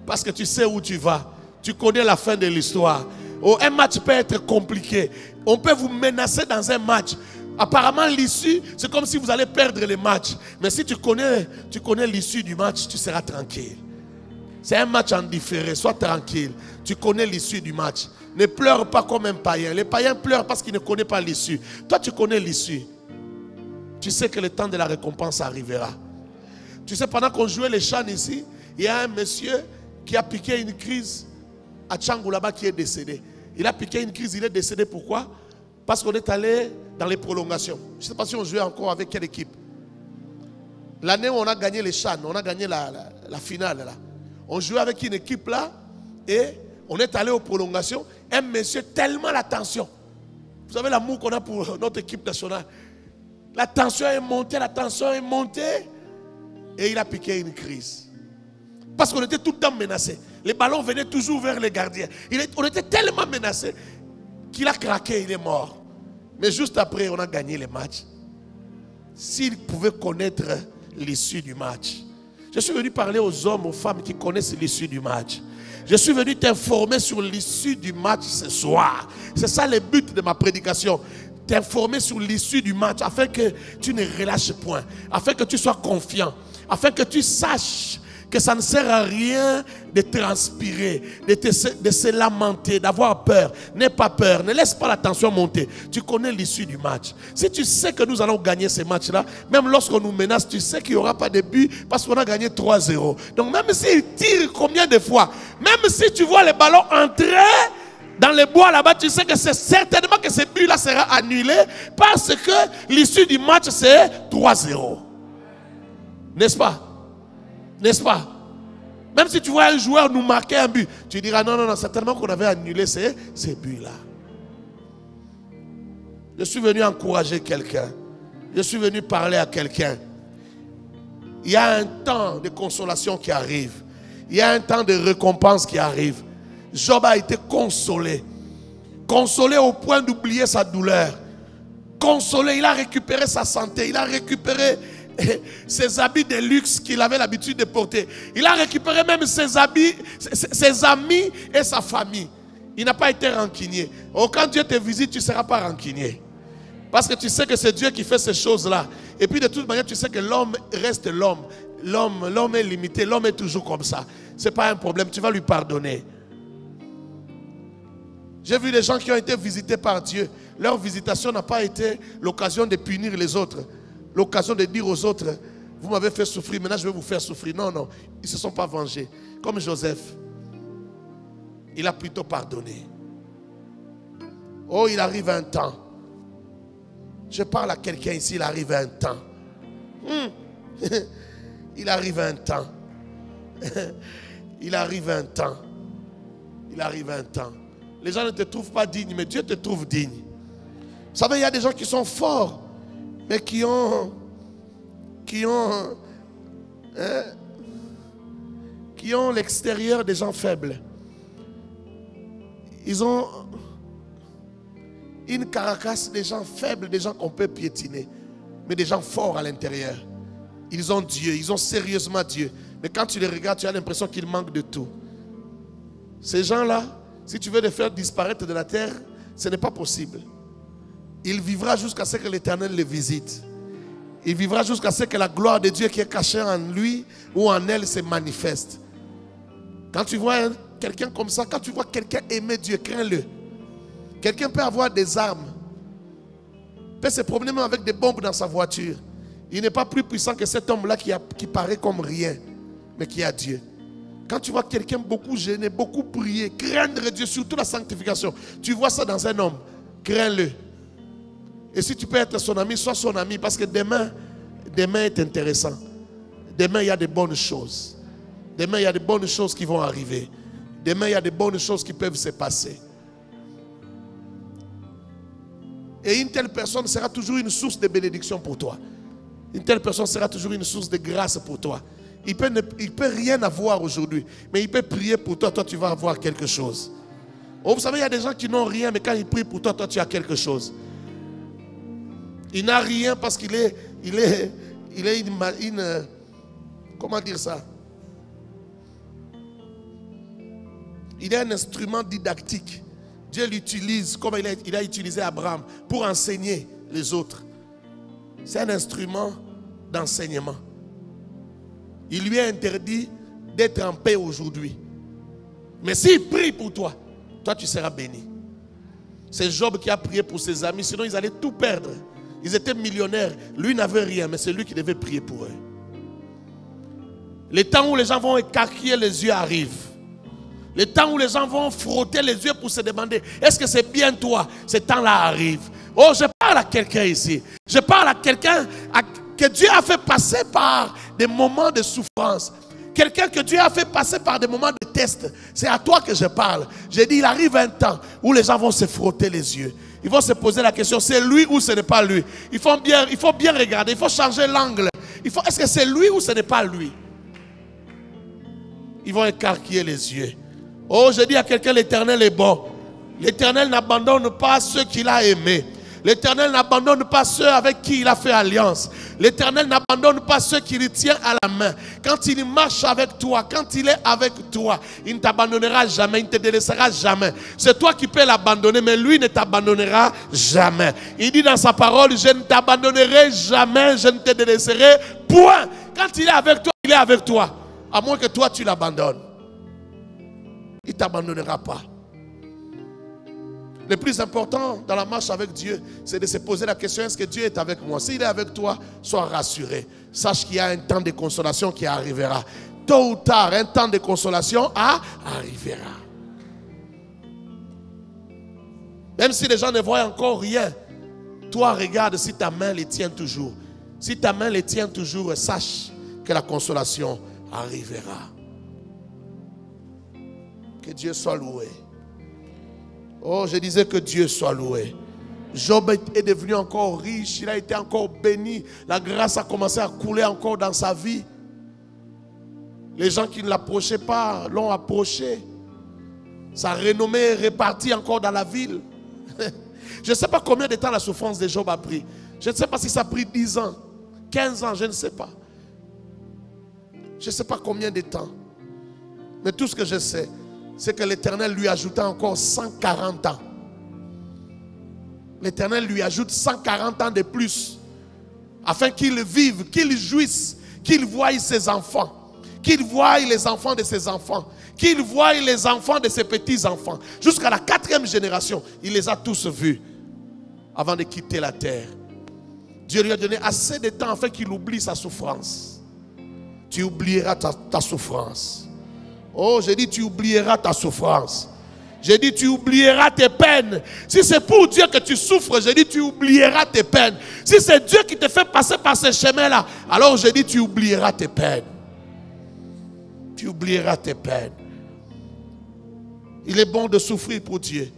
Parce que tu sais où tu vas. Tu connais la fin de l'histoire. Oh, un match peut être compliqué. On peut vous menacer dans un match. Apparemment, l'issue, c'est comme si vous allez perdre le match. Mais si tu connais l'issue du match, tu seras tranquille. C'est un match en différé. Sois tranquille. Tu connais l'issue du match. Ne pleure pas comme un païen. Les païens pleurent parce qu'ils ne connaissent pas l'issue. Toi, tu connais l'issue. Tu sais que le temps de la récompense arrivera. Tu sais, pendant qu'on jouait les chants ici, il y a un monsieur qui a piqué une crise à Tchangou là-bas qui est décédé. Il a piqué une crise, il est décédé. Pourquoi? Parce qu'on est allé dans les prolongations. Je ne sais pas si on jouait encore avec quelle équipe. L'année où on a gagné les chants, on a gagné la finale là. On jouait avec une équipe là et on est allé aux prolongations. Un monsieur, tellement la tension. Vous savez l'amour qu'on a pour notre équipe nationale. La tension est montée, et il a piqué une crise. Parce qu'on était tout le temps menacés. Les ballons venaient toujours vers les gardiens. On était tellement menacés qu'il a craqué, il est mort. Mais juste après, on a gagné le match. S'il pouvait connaître l'issue du match. Je suis venu parler aux hommes, aux femmes qui connaissent l'issue du match. Je suis venu t'informer sur l'issue du match ce soir. C'est ça le but de ma prédication. T'informer sur l'issue du match afin que tu ne relâches point, afin que tu sois confiant, afin que tu saches que ça ne sert à rien de transpirer, de se lamenter, d'avoir peur. N'aie pas peur, ne laisse pas la tension monter. Tu connais l'issue du match. Si tu sais que nous allons gagner ces matchs-là, même lorsqu'on nous menace, tu sais qu'il n'y aura pas de but parce qu'on a gagné 3-0. Donc même s'ils tirent combien de fois, même si tu vois les ballons entrer dans les bois là-bas, tu sais que c'est certainement que ce but-là sera annulé parce que l'issue du match c'est 3-0. N'est-ce pas? N'est-ce pas? Même si tu vois un joueur nous marquer un but, tu diras non, certainement qu'on avait annulé ces buts-là. Je suis venu encourager quelqu'un. Je suis venu parler à quelqu'un. Il y a un temps de consolation qui arrive. Il y a un temps de récompense qui arrive. Job a été consolé. Consolé au point d'oublier sa douleur. Consolé, il a récupéré sa santé. Il a récupéré ses habits de luxe qu'il avait l'habitude de porter. Il a récupéré même ses habits, ses amis et sa famille. Il n'a pas été rancunier. Oh, quand Dieu te visite, tu ne seras pas rancunier. Parce que tu sais que c'est Dieu qui fait ces choses-là. Et puis de toute manière, tu sais que l'homme reste l'homme. L'homme est limité. L'homme est toujours comme ça. Ce n'est pas un problème. Tu vas lui pardonner. J'ai vu des gens qui ont été visités par Dieu. Leur visitation n'a pas été l'occasion de punir les autres. L'occasion de dire aux autres, vous m'avez fait souffrir, maintenant je vais vous faire souffrir. Non, ils ne se sont pas vengés. Comme Joseph, il a plutôt pardonné. Oh, il arrive un temps. Je parle à quelqu'un ici, il arrive un temps. Il arrive un temps. Il arrive un temps. Il arrive un temps. Les gens ne te trouvent pas digne, mais Dieu te trouve digne. Vous savez, il y a des gens qui sont forts, mais qui ont l'extérieur des gens faibles. Ils ont une caracasse des gens faibles, des gens qu'on peut piétiner, mais des gens forts à l'intérieur. Ils ont Dieu, ils ont sérieusement Dieu. Mais quand tu les regardes, tu as l'impression qu'ils manquent de tout. Ces gens-là, si tu veux les faire disparaître de la terre, ce n'est pas possible. Il vivra jusqu'à ce que l'Éternel les visite. Il vivra jusqu'à ce que la gloire de Dieu qui est cachée en lui ou en elle se manifeste. Quand tu vois quelqu'un comme ça, quand tu vois quelqu'un aimer Dieu, crains-le. Quelqu'un peut avoir des armes, peut se promener même avec des bombes dans sa voiture. Il n'est pas plus puissant que cet homme-là qui paraît comme rien, mais qui a Dieu. Quand tu vois quelqu'un beaucoup gêner, beaucoup prier, craindre Dieu, surtout la sanctification, tu vois ça dans un homme, crains-le. Et si tu peux être son ami, sois son ami, parce que demain est intéressant. Demain, il y a de bonnes choses. Demain, il y a de bonnes choses qui vont arriver. Demain, il y a de bonnes choses qui peuvent se passer. Et une telle personne sera toujours une source de bénédiction pour toi. Une telle personne sera toujours une source de grâce pour toi. Il peut rien avoir aujourd'hui, mais il peut prier pour toi, toi tu vas avoir quelque chose. Oh, vous savez, il y a des gens qui n'ont rien, mais quand ils prient pour toi, toi tu as quelque chose. Il n'a rien parce qu'il est une comment dire ça? Il est un instrument didactique. Dieu l'utilise comme il a utilisé Abraham pour enseigner les autres. C'est un instrument d'enseignement. Il lui est interdit d'être en paix aujourd'hui. Mais s'il prie pour toi, toi tu seras béni. C'est Job qui a prié pour ses amis, sinon ils allaient tout perdre. Ils étaient millionnaires. Lui n'avait rien, mais c'est lui qui devait prier pour eux. Les temps où les gens vont écarquiller les yeux arrivent. Les temps où les gens vont frotter les yeux pour se demander, est-ce que c'est bien toi? Ces temps-là arrivent. Oh, je parle à quelqu'un ici. Je parle à quelqu'un que Dieu a fait passer par des moments de souffrance. Quelqu'un que Dieu a fait passer par des moments de test. C'est à toi que je parle. J'ai dit, il arrive un temps où les gens vont se frotter les yeux. Ils vont se poser la question, c'est lui ou ce n'est pas lui? Il faut bien regarder, il faut changer l'angle. Est-ce que c'est lui ou ce n'est pas lui? Ils vont écarquiller les yeux. Oh, je dis à quelqu'un, l'Éternel est bon. L'Éternel n'abandonne pas ceux qu'il a aimés. L'Éternel n'abandonne pas ceux avec qui il a fait alliance. L'Éternel n'abandonne pas ceux qui le tiennent à la main. Quand il marche avec toi, quand il est avec toi, il ne t'abandonnera jamais, il ne te délaissera jamais. C'est toi qui peux l'abandonner, mais lui ne t'abandonnera jamais. Il dit dans sa parole, je ne t'abandonnerai jamais, je ne te délaisserai point. Quand il est avec toi, il est avec toi. À moins que toi tu l'abandonnes. Il ne t'abandonnera pas. Le plus important dans la marche avec Dieu, c'est de se poser la question, est-ce que Dieu est avec moi? S'il est avec toi, sois rassuré. Sache qu'il y a un temps de consolation qui arrivera. Tôt ou tard, un temps de consolation arrivera. Même si les gens ne voient encore rien, toi regarde si ta main les tient toujours. Si ta main les tient toujours, sache que la consolation arrivera. Que Dieu soit loué. Oh, je disais que Dieu soit loué. Job est devenu encore riche, il a été encore béni. La grâce a commencé à couler encore dans sa vie. Les gens qui ne l'approchaient pas l'ont approché. Sa renommée est repartie encore dans la ville. Je ne sais pas combien de temps la souffrance de Job a pris. Je ne sais pas si ça a pris 10 ans, 15 ans, je ne sais pas. Je ne sais pas combien de temps. Mais tout ce que je sais, c'est que l'Éternel lui ajouta encore 140 ans. L'Éternel lui ajoute 140 ans de plus. Afin qu'il vive, qu'il jouisse, qu'il voie ses enfants. Qu'il voie les enfants de ses enfants. Qu'il voie les enfants de ses petits-enfants. Jusqu'à la 4e génération, il les a tous vus. Avant de quitter la terre. Dieu lui a donné assez de temps afin qu'il oublie sa souffrance. Tu oublieras ta souffrance. Oh, j'ai dit tu oublieras ta souffrance. J'ai dit tu oublieras tes peines. Si c'est pour Dieu que tu souffres, j'ai dit tu oublieras tes peines. Si c'est Dieu qui te fait passer par ce chemin-là, alors j'ai dit tu oublieras tes peines. Tu oublieras tes peines. Il est bon de souffrir pour Dieu.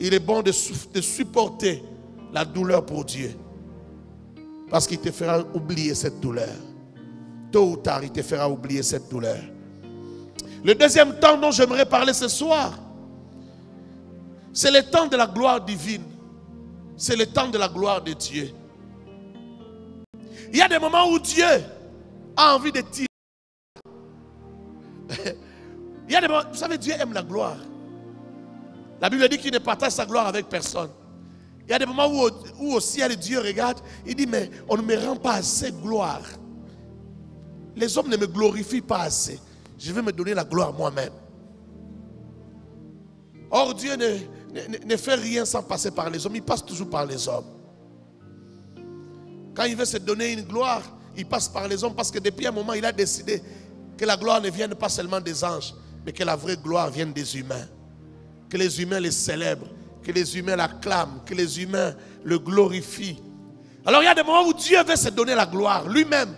Il est bon de supporter la douleur pour Dieu. Parce qu'il te fera oublier cette douleur. Tôt ou tard, il te fera oublier cette douleur. Le deuxième temps dont j'aimerais parler ce soir, c'est le temps de la gloire divine. C'est le temps de la gloire de Dieu. Il y a des moments où Dieu a envie de tirer. Il y a des moments, vous savez, Dieu aime la gloire. La Bible dit qu'il ne partage sa gloire avec personne. Il y a des moments où aussi Dieu regarde, il dit, mais on ne me rend pas assez gloire. Les hommes ne me glorifient pas assez. Je vais me donner la gloire moi-même. Or, Dieu ne fait rien sans passer par les hommes. Il passe toujours par les hommes. Quand il veut se donner une gloire, il passe par les hommes parce que depuis un moment, il a décidé que la gloire ne vienne pas seulement des anges, mais que la vraie gloire vienne des humains. Que les humains les célèbrent, que les humains l'acclament, que les humains le glorifient. Alors, il y a des moments où Dieu veut se donner la gloire lui-même.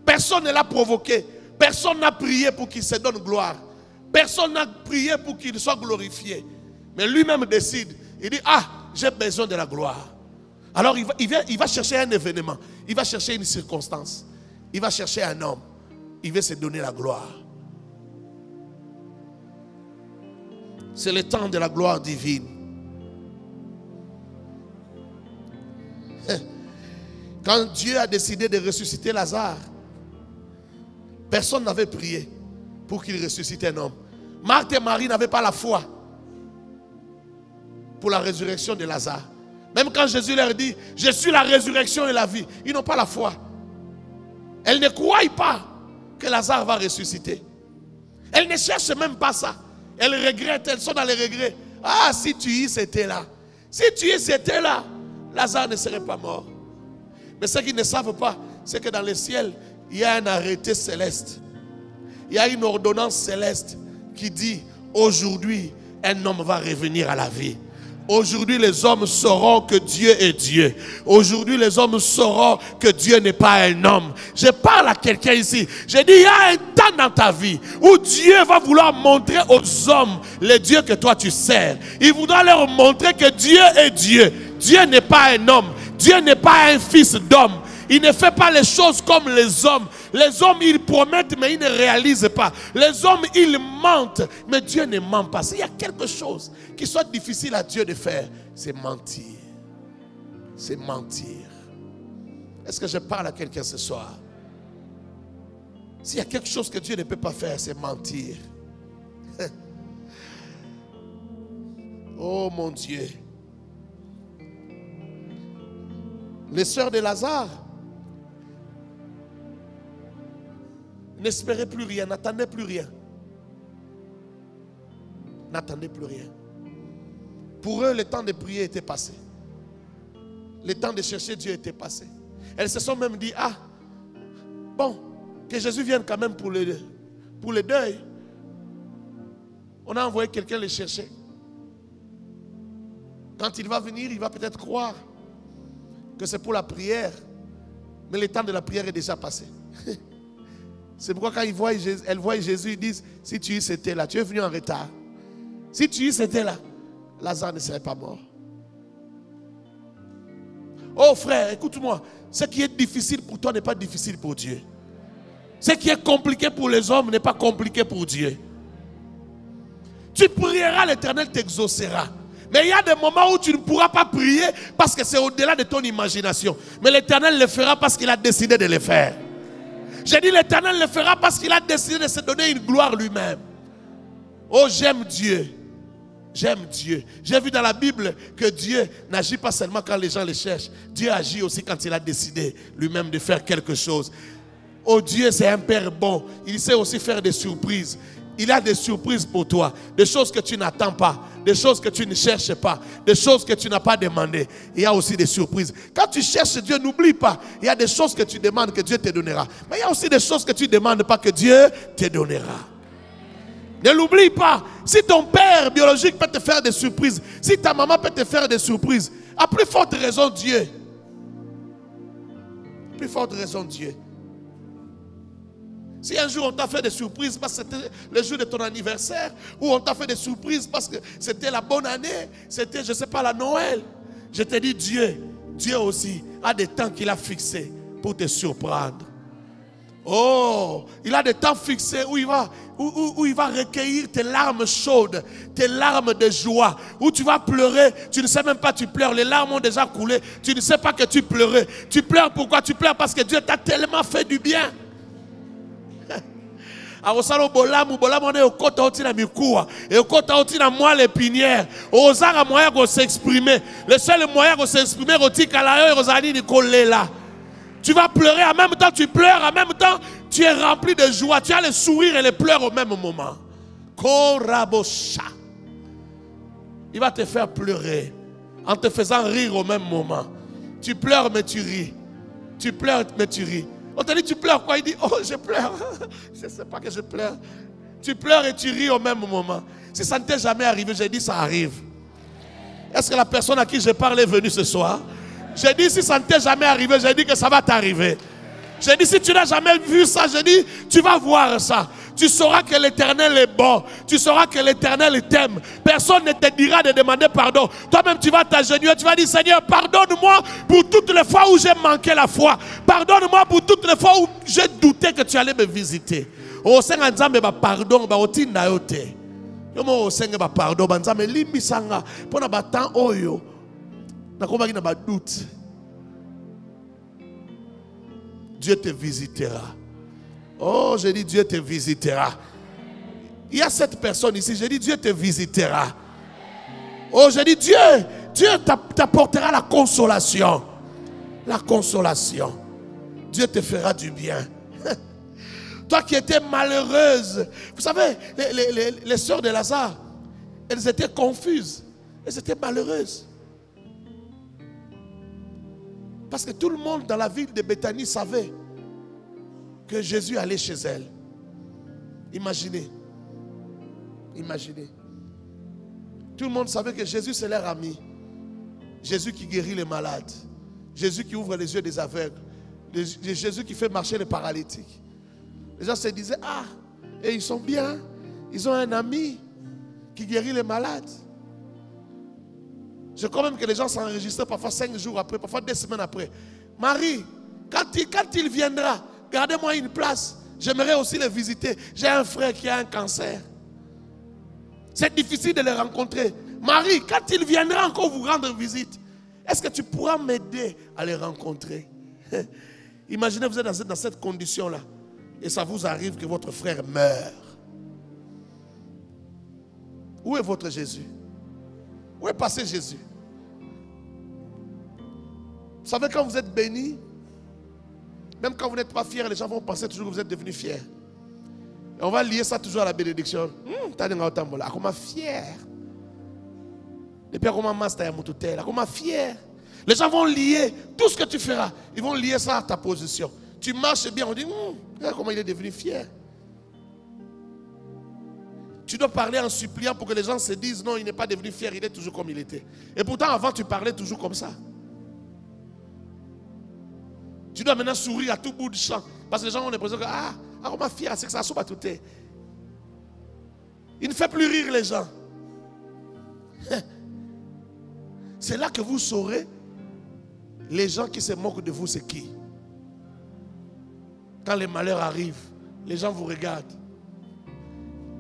Personne ne l'a provoqué. Personne n'a prié pour qu'il se donne gloire. Personne n'a prié pour qu'il soit glorifié. Mais lui-même décide. Il dit, ah, j'ai besoin de la gloire. Alors il va chercher un événement, il va chercher une circonstance, il va chercher un homme, il veut se donner la gloire. C'est le temps de la gloire divine. Quand Dieu a décidé de ressusciter Lazare, personne n'avait prié pour qu'il ressuscite un homme. Marthe et Marie n'avaient pas la foi pour la résurrection de Lazare. Même quand Jésus leur dit, je suis la résurrection et la vie, ils n'ont pas la foi. Elles ne croient pas que Lazare va ressusciter. Elles ne cherchent même pas ça. Elles regrettent, elles sont dans les regrets. Ah, si tu y étais là. Si tu y étais là, Lazare ne serait pas mort. Mais ce qu'ils ne savent pas, c'est que dans le ciel, il y a un arrêté céleste. Il y a une ordonnance céleste qui dit, aujourd'hui, un homme va revenir à la vie. Aujourd'hui, les hommes sauront que Dieu est Dieu. Aujourd'hui, les hommes sauront que Dieu n'est pas un homme. Je parle à quelqu'un ici. Je dis, il y a un temps dans ta vie où Dieu va vouloir montrer aux hommes le Dieu que toi tu sers. Il voudra leur montrer que Dieu est Dieu. Dieu n'est pas un homme. Dieu n'est pas un fils d'homme. Il ne fait pas les choses comme les hommes. Les hommes, ils promettent, mais ils ne réalisent pas. Les hommes, ils mentent, mais Dieu ne ment pas. S'il y a quelque chose qui soit difficile à Dieu de faire, c'est mentir. C'est mentir. Est-ce que je parle à quelqu'un ce soir? S'il y a quelque chose que Dieu ne peut pas faire, c'est mentir. Oh mon Dieu. Les sœurs de Lazare n'espéraient plus rien, n'attendaient plus rien. N'attendaient plus rien. Pour eux, le temps de prier était passé. Le temps de chercher Dieu était passé. Elles se sont même dit, ah, bon, que Jésus vienne quand même pour le deuil. On a envoyé quelqu'un les chercher. Quand il va venir, il va peut-être croire que c'est pour la prière. Mais le temps de la prière est déjà passé. C'est pourquoi quand elles voient Jésus, ils disent, si tu y étais là, tu es venu en retard. Si tu y étais là, Lazare ne serait pas mort. Oh frère, écoute-moi. Ce qui est difficile pour toi n'est pas difficile pour Dieu. Ce qui est compliqué pour les hommes n'est pas compliqué pour Dieu. Tu prieras, l'Éternel t'exaucera. Mais il y a des moments où tu ne pourras pas prier parce que c'est au-delà de ton imagination. Mais l'Éternel le fera parce qu'il a décidé de le faire. J'ai dit l'Éternel le fera parce qu'il a décidé de se donner une gloire lui-même. Oh, j'aime Dieu. J'aime Dieu. J'ai vu dans la Bible que Dieu n'agit pas seulement quand les gens le cherchent. Dieu agit aussi quand il a décidé lui-même de faire quelque chose. Oh, Dieu, c'est un Père bon. Il sait aussi faire des surprises. Il a des surprises pour toi. Des choses que tu n'attends pas. Des choses que tu ne cherches pas. Des choses que tu n'as pas demandées. Il y a aussi des surprises. Quand tu cherches Dieu, n'oublie pas. Il y a des choses que tu demandes que Dieu te donnera. Mais il y a aussi des choses que tu ne demandes pas que Dieu te donnera. Ne l'oublie pas. Si ton père biologique peut te faire des surprises, si ta maman peut te faire des surprises, à plus forte raison Dieu. Plus forte raison Dieu. Si un jour on t'a fait des surprises parce que c'était le jour de ton anniversaire, ou on t'a fait des surprises parce que c'était la bonne année, c'était, je ne sais pas, la Noël, je te dis Dieu aussi a des temps qu'il a fixés pour te surprendre. Oh, il a des temps fixés où il va recueillir tes larmes chaudes, tes larmes de joie, où tu vas pleurer, tu ne sais même pas tu pleures, les larmes ont déjà coulé, tu ne sais pas que tu pleurais. Tu pleures pourquoi? Tu pleures parce que Dieu t'a tellement fait du bien. Awosalo bolamu on est au côté oti na mikuwa et au côté oti na moi l'épinière ozanga moyen de s'exprimer. Le seul moyen de s'exprimer oti kalayo ozani ni kolela. Tu vas pleurer en même temps, tu pleures en même temps, tu es rempli de joie, tu as le sourire et les pleurs au même moment. Korabosha. Il va te faire pleurer en te faisant rire au même moment. Tu pleures mais tu ris. Tu pleures mais tu ris. On te dit tu pleures quoi? Il dit oh je pleure. Je ne sais pas que je pleure. Tu pleures et tu ris au même moment. Si ça ne t'est jamais arrivé, j'ai dit ça arrive. Est-ce que la personne à qui je parle est venue ce soir? J'ai dit si ça ne t'est jamais arrivé, j'ai dit que ça va t'arriver. J'ai dit si tu n'as jamais vu ça, j'ai dit tu vas voir ça. Tu sauras que l'Éternel est bon. Tu sauras que l'Éternel t'aime. Personne ne te dira de demander pardon. Toi-même, tu vas t'agenouiller. Tu vas dire, Seigneur, pardonne-moi pour toutes les fois où j'ai manqué la foi. Pardonne-moi pour toutes les fois où j'ai douté que tu allais me visiter. Oh Seigneur, pardon, otinda yote. Yomo Seigneur, pardon, banzame limbisanga. Pona batan oyo. Nakomaki na ba doute. Dieu te visitera. Oh, j'ai dit Dieu te visitera. Il y a cette personne ici, j'ai dit Dieu te visitera. Oh, j'ai dit Dieu t'apportera la consolation. La consolation. Dieu te fera du bien. Toi qui étais malheureuse. Vous savez, les sœurs de Lazare, elles étaient confuses. Elles étaient malheureuses. Parce que tout le monde dans la ville de Béthanie savait que Jésus allait chez elle. Imaginez. Imaginez. Tout le monde savait que Jésus c'est leur ami. Jésus qui guérit les malades. Jésus qui ouvre les yeux des aveugles. Jésus qui fait marcher les paralytiques. Les gens se disaient, ah, et ils sont bien. Ils ont un ami qui guérit les malades. Je crois même que les gens s'enregistraient parfois 5 jours après, parfois 2 semaines après. Marie, quand il viendra, gardez-moi une place. J'aimerais aussi le visiter. J'ai un frère qui a un cancer. C'est difficile de le rencontrer. Marie, quand il viendra encore vous rendre visite, est-ce que tu pourras m'aider à le rencontrer? Imaginez, vous êtes dans cette condition-là. Et ça vous arrive que votre frère meurt. Où est votre Jésus? Où est passé Jésus? Vous savez, quand vous êtes béni, même quand vous n'êtes pas fier, les gens vont penser toujours que vous êtes devenu fier. Et on va lier ça toujours à la bénédiction. Comment fier. Et puis comment master comment fier. Les gens vont lier tout ce que tu feras. Ils vont lier ça à ta position. Tu marches bien, on dit comment il est devenu fier. Tu dois parler en suppliant pour que les gens se disent non, il n'est pas devenu fier, il est toujours comme il était. Et pourtant avant tu parlais toujours comme ça. Tu dois maintenant sourire à tout bout de champ. Parce que les gens ont l'impression que comment fier, c'est que ça soupe à tout. Il ne fait plus rire les gens. C'est là que vous saurez les gens qui se moquent de vous, c'est qui. Quand les malheurs arrivent, les gens vous regardent.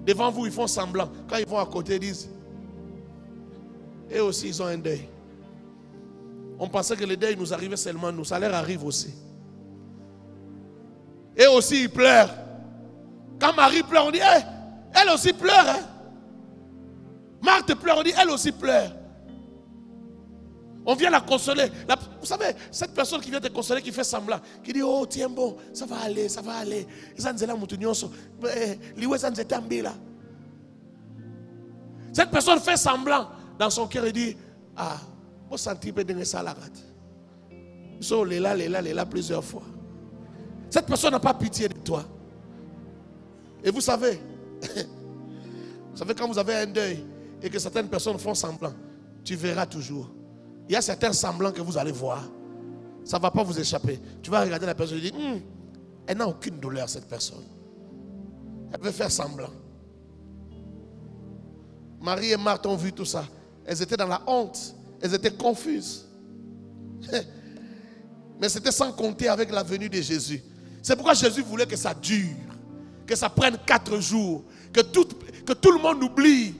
Devant vous, ils font semblant. Quand ils vont à côté, ils disent, eux aussi, ils ont un deuil. On pensait que le deuil nous arrivait seulement nous. Ça leur arrive aussi. Et aussi, ils pleurent. Quand Marie pleure, on dit, elle aussi pleure. Hein? Marthe pleure, on dit, elle aussi pleure. On vient la consoler. Vous savez, cette personne qui vient te consoler, qui fait semblant, qui dit, oh tiens bon, ça va aller, ça va aller. Cette personne fait semblant dans son cœur et dit, vous sentez que vous ça la rate. Ils sont là plusieurs fois. Cette personne n'a pas pitié de toi. Et vous savez, quand vous avez un deuil et que certaines personnes font semblant, tu verras toujours. Il y a certains semblants que vous allez voir. Ça ne va pas vous échapper. Tu vas regarder la personne et dire, elle n'a aucune douleur, cette personne. Elle veut faire semblant. Marie et Marthe ont vu tout ça. Elles étaient dans la honte. Elles étaient confuses. Mais c'était sans compter avec la venue de Jésus. C'est pourquoi Jésus voulait que ça dure. Que ça prenne 4 jours. Que tout le monde oublie.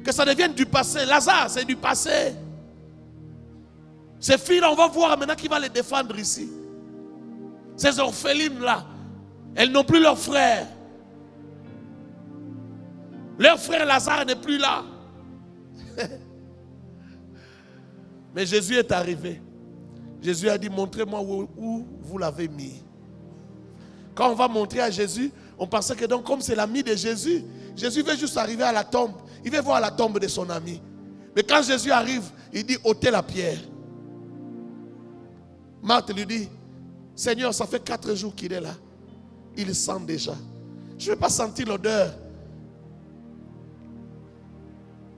Que ça devienne du passé. Lazare, c'est du passé. Ces filles-là, on va voir maintenant qui va les défendre ici. Ces orphelines-là, elles n'ont plus leur frère. Leur frère Lazare n'est plus là. Mais Jésus est arrivé. Jésus a dit, montrez-moi où vous l'avez mis. Quand on va montrer à Jésus, on pensait que donc comme c'est l'ami de Jésus, Jésus veut juste arriver à la tombe. Il veut voir la tombe de son ami. Mais quand Jésus arrive, il dit, ôtez la pierre. Marthe lui dit, Seigneur, ça fait 4 jours qu'il est là. Il sent déjà. Je ne vais pas sentir l'odeur.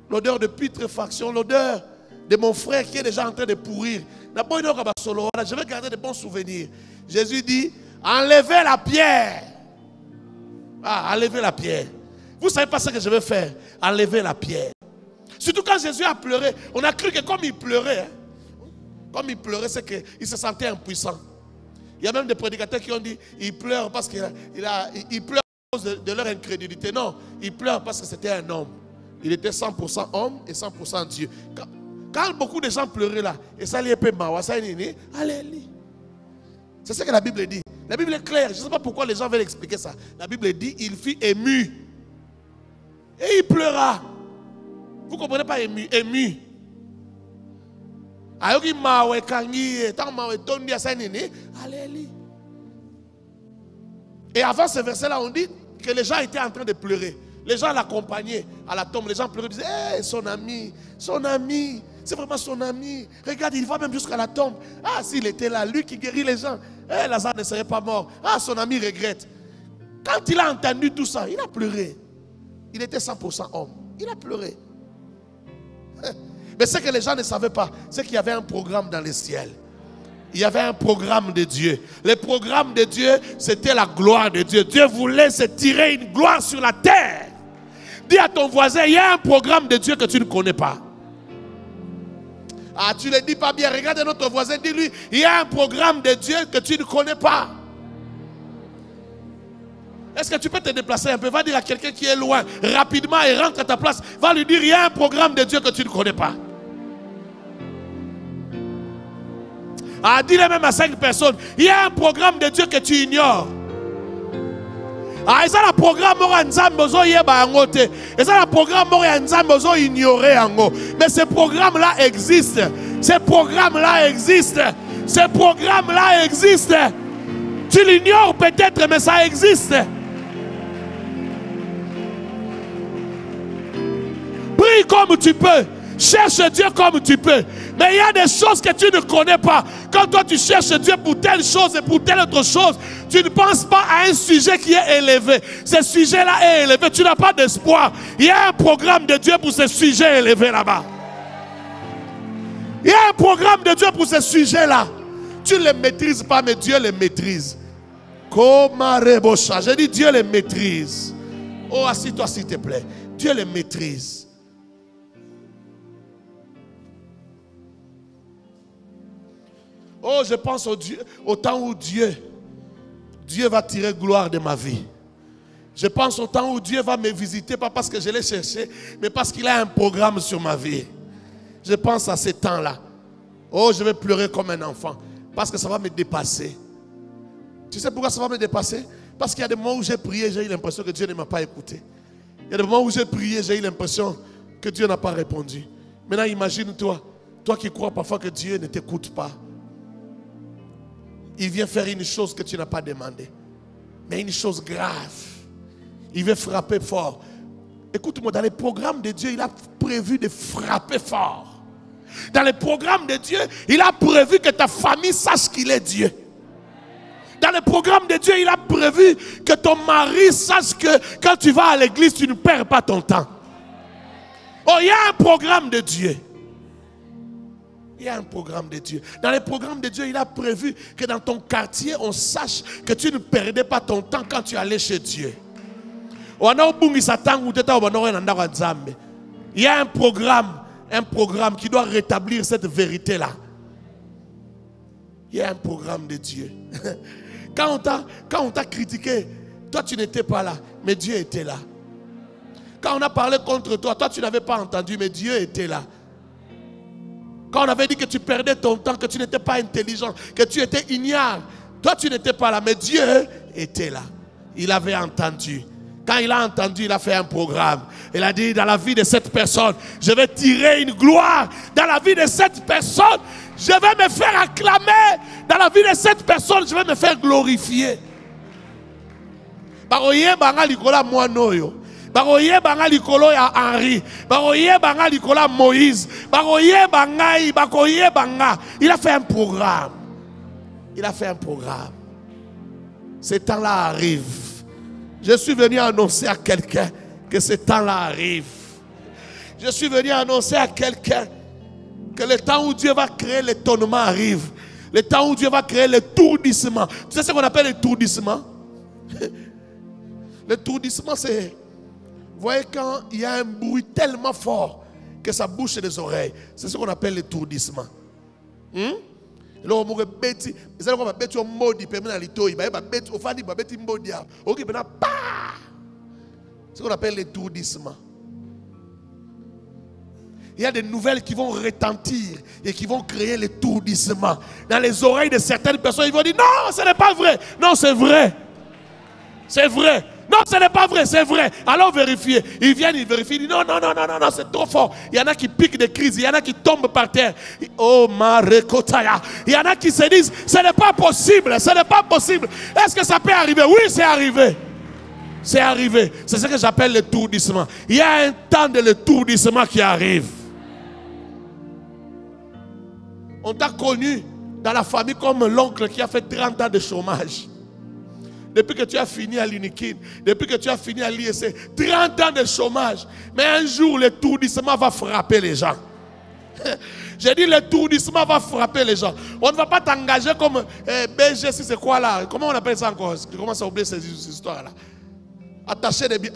L'odeur de putréfaction, l'odeur de mon frère qui est déjà en train de pourrir. Je vais garder de bons souvenirs. Jésus dit, enlevez la pierre. Ah, enlevez la pierre. Vous ne savez pas ce que je vais faire. Enlevez la pierre. Surtout quand Jésus a pleuré, on a cru que comme il pleurait, comme il pleurait, c'est qu'il se sentait impuissant. Il y a même des prédicateurs qui ont dit, il pleure parce qu'il pleure à cause de leur incrédulité. Non, il pleure parce que c'était un homme. Il était 100% homme et 100% Dieu. Quand beaucoup de gens pleuraient là, et ça allait allez. C'est ce que la Bible dit. La Bible est claire. Je ne sais pas pourquoi les gens veulent expliquer ça. La Bible dit, il fut ému. Et il pleura. Vous ne comprenez pas ému? Ému. Et avant ce verset-là, on dit que les gens étaient en train de pleurer. Les gens l'accompagnaient à la tombe. Les gens pleuraient, disaient, hey, son ami, c'est vraiment son ami. Regarde, il va même jusqu'à la tombe. Ah, s'il était là, lui qui guérit les gens, hey, Lazare ne serait pas mort. Ah, son ami regrette. Quand il a entendu tout ça, il a pleuré. Il était 100% homme. Il a pleuré. Mais ce que les gens ne savaient pas, c'est qu'il y avait un programme dans les ciels. Il y avait un programme de Dieu. Le programme de Dieu, c'était la gloire de Dieu. Dieu voulait se tirer une gloire sur la terre. Dis à ton voisin, il y a un programme de Dieu que tu ne connais pas. Ah, tu ne le dis pas bien. Regarde notre voisin, dis-lui, il y a un programme de Dieu que tu ne connais pas. Est-ce que tu peux te déplacer un peu? Va dire à quelqu'un qui est loin, rapidement, et rentre à ta place. Va lui dire, il y a un programme de Dieu que tu ne connais pas. Ah, dis-le même à 5 personnes, il y a un programme de Dieu que tu ignores. Ah, c'est un programme mais ce programme-là existe. Ce programme-là existe. Ce programme-là existe. Tu l'ignores peut-être, mais ça existe. Prie comme tu peux. Cherche Dieu comme tu peux. Mais il y a des choses que tu ne connais pas. Quand toi tu cherches Dieu pour telle chose et pour telle autre chose, tu ne penses pas à un sujet qui est élevé. Ce sujet-là est élevé. Tu n'as pas d'espoir. Il y a un programme de Dieu pour ce sujet élevé là-bas. Il y a un programme de Dieu pour ce sujet-là. Tu ne le maîtrises pas, mais Dieu le maîtrise. J'ai dit Dieu le maîtrise. Oh, assis-toi s'il te plaît. Dieu le maîtrise. Oh, je pense au temps où Dieu va tirer gloire de ma vie. Je pense au temps où Dieu va me visiter, pas parce que je l'ai cherché, mais parce qu'il a un programme sur ma vie. Je pense à ces temps-là. Oh, je vais pleurer comme un enfant, parce que ça va me dépasser. Tu sais pourquoi ça va me dépasser? Parce qu'il y a des moments où j'ai prié, j'ai eu l'impression que Dieu ne m'a pas écouté. Il y a des moments où j'ai prié, j'ai eu l'impression que Dieu n'a pas répondu. Maintenant, imagine-toi, toi qui crois parfois que Dieu ne t'écoute pas. Il vient faire une chose que tu n'as pas demandé. Mais une chose grave. Il veut frapper fort. Écoute-moi, dans les programmes de Dieu, il a prévu de frapper fort. Dans les programmes de Dieu, il a prévu que ta famille sache qu'il est Dieu. Dans le programme de Dieu, il a prévu que ton mari sache que quand tu vas à l'église, tu ne perds pas ton temps. Oh, il y a un programme de Dieu. Il y a un programme de Dieu. Dans le programme de Dieu, il a prévu que dans ton quartier, on sache que tu ne perdais pas ton temps quand tu allais chez Dieu. Il y a un programme qui doit rétablir cette vérité-là. Il y a un programme de Dieu. Quand on t'a critiqué, toi tu n'étais pas là, mais Dieu était là. Quand on a parlé contre toi, toi tu n'avais pas entendu, mais Dieu était là. Quand on avait dit que tu perdais ton temps, que tu n'étais pas intelligent, que tu étais ignare, toi tu n'étais pas là, mais Dieu était là. Il avait entendu. Quand il a entendu, il a fait un programme. Il a dit, dans la vie de cette personne, je vais tirer une gloire. Dans la vie de cette personne, je vais me faire acclamer. Dans la vie de cette personne, je vais me faire glorifier. Baroye banga likola moanoyo. Baroye banga likolo ya Henri. Baroye banga likola Moïse. Baroye bangai, bakoye banga. Il a fait un programme. Il a fait un programme. Ce temps-là arrive. Je suis venu annoncer à quelqu'un que ce temps-là arrive. Je suis venu annoncer à quelqu'un que le temps où Dieu va créer l'étonnement arrive. Le temps où Dieu va créer l'étourdissement. Tu sais ce qu'on appelle l'étourdissement? L'étourdissement, c'est... Vous voyez, quand il y a un bruit tellement fort que ça bouche les oreilles, c'est ce qu'on appelle l'étourdissement. C'est ce qu'on appelle l'étourdissement. Il y a des nouvelles qui vont retentir et qui vont créer l'étourdissement dans les oreilles de certaines personnes. Ils vont dire non, ce n'est pas vrai. Non, c'est vrai. C'est vrai. Non, ce n'est pas vrai, c'est vrai. Alors vérifiez. Ils viennent, ils vérifient. Ils disent non, c'est trop fort. Il y en a qui piquent des crises. Il y en a qui tombent par terre. Oh, Marekotaya. Il y en a qui se disent ce n'est pas possible. Ce n'est pas possible. Est-ce que ça peut arriver? Oui, c'est arrivé. C'est arrivé. C'est ce que j'appelle l'étourdissement. Il y a un temps de l'étourdissement qui arrive. On t'a connu dans la famille comme l'oncle qui a fait 30 ans de chômage. Depuis que tu as fini à l'UNIKID, depuis que tu as fini à l'IEC, 30 ans de chômage. Mais un jour, l'étourdissement va frapper les gens. J'ai dit l'étourdissement va frapper les gens. On ne va pas t'engager comme BG, c'est quoi là? Comment on appelle ça encore? Je commence à oublier ces histoires-là. Attacher des billes.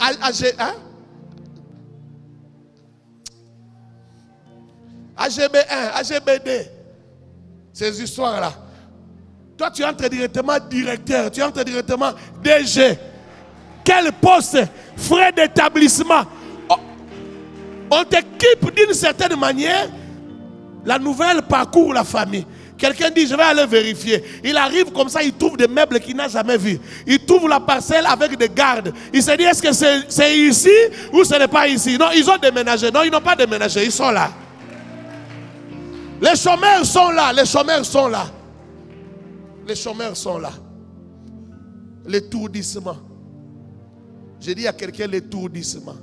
AGB1, AGBD. Ces histoires-là. Toi, tu entres directement directeur, tu entres directement DG. Quel poste? Frais d'établissement. On t'équipe d'une certaine manière. La nouvelle parcourt la famille. Quelqu'un dit, je vais aller vérifier. Il arrive comme ça, il trouve des meubles qu'il n'a jamais vus. Il trouve la parcelle avec des gardes. Il se dit, est-ce que c'est ici ou ce n'est pas ici? Non, ils ont déménagé. Non, ils n'ont pas déménagé, ils sont là. Les chômeurs sont là, les chômeurs sont là. Les chômeurs sont là. L'étourdissement. J'ai dit à quelqu'un l'étourdissement.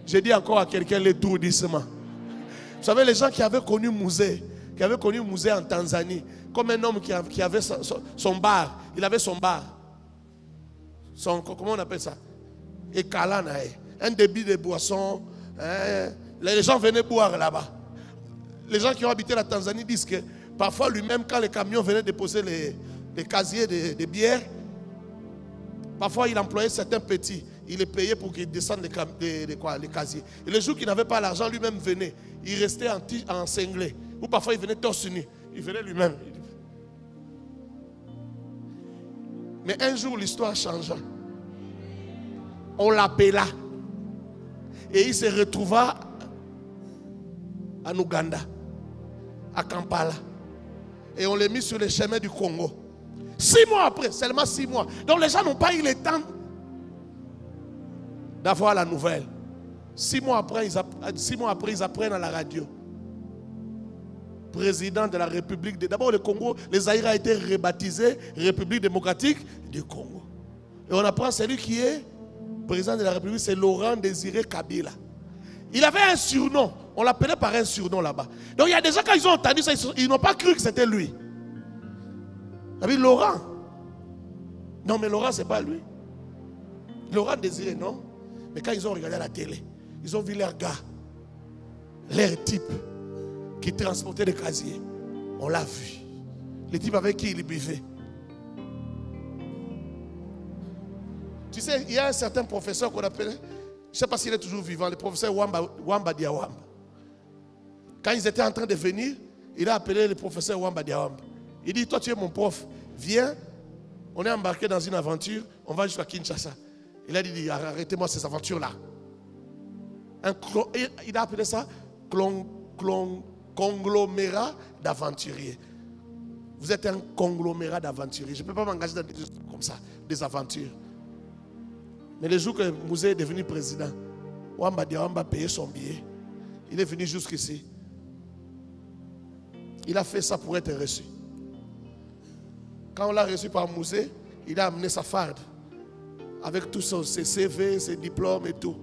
J'ai dit encore à quelqu'un l'étourdissement. Vous savez, les gens qui avaient connu Mouzé, en Tanzanie, comme un homme qui avait son bar. Il avait son bar. Comment on appelle ça? Et Kalanae. Un débit de boissons. Les gens venaient boire là-bas. Les gens qui ont habité la Tanzanie disent que parfois lui-même, quand les camions venaient déposer les casiers de bière, parfois il employait certains petits. Il les payait pour qu'ils descendent les casiers. Et le jour qu'il n'avait pas l'argent, lui-même venait. Il restait en cinglé. Ou parfois il venait torse nu. Il venait lui-même. Mais un jour, l'histoire changea. On l'appela. Et il se retrouva en Ouganda, à Kampala. Et on l'a mis sur les chemins du Congo. 6 mois après, seulement 6 mois. Donc les gens n'ont pas eu le temps d'avoir la nouvelle. 6 mois après, ils apprennent à la radio. Président de la République. D'abord le Congo, les Zaïre a été rebaptisé République démocratique du Congo. Et on apprend celui qui est président de la République, c'est Laurent Désiré Kabila. Il avait un surnom. On l'appelait par un surnom là-bas. Donc il y a des gens, quand ils ont entendu ça, ils n'ont pas cru que c'était lui. Il a dit Laurent. Non, mais Laurent, ce n'est pas lui. Laurent Désiré, non. Mais quand ils ont regardé la télé, ils ont vu leur gars, leur type qui transportait des casiers. On l'a vu. Le type avec qui il buvait. Tu sais, il y a un certain professeur qu'on appelle, je ne sais pas s'il est toujours vivant, le professeur Wamba Diawamba. Quand ils étaient en train de venir, il a appelé le professeur Wamba Diawamba. Il dit, toi tu es mon prof, viens, on est embarqué dans une aventure, on va jusqu'à Kinshasa. Il a dit, arrêtez-moi ces aventures-là. Il a appelé ça conglomérat d'aventuriers. Vous êtes un conglomérat d'aventuriers. Je ne peux pas m'engager dans des choses comme ça, des aventures. Mais le jour que Mouzé est devenu président, Wamba Diawamba a payé son billet. Il est venu jusqu'ici. Il a fait ça pour être reçu. Quand on l'a reçu par Mouzé, il a amené sa farde avec tous ses CV, ses diplômes et tout.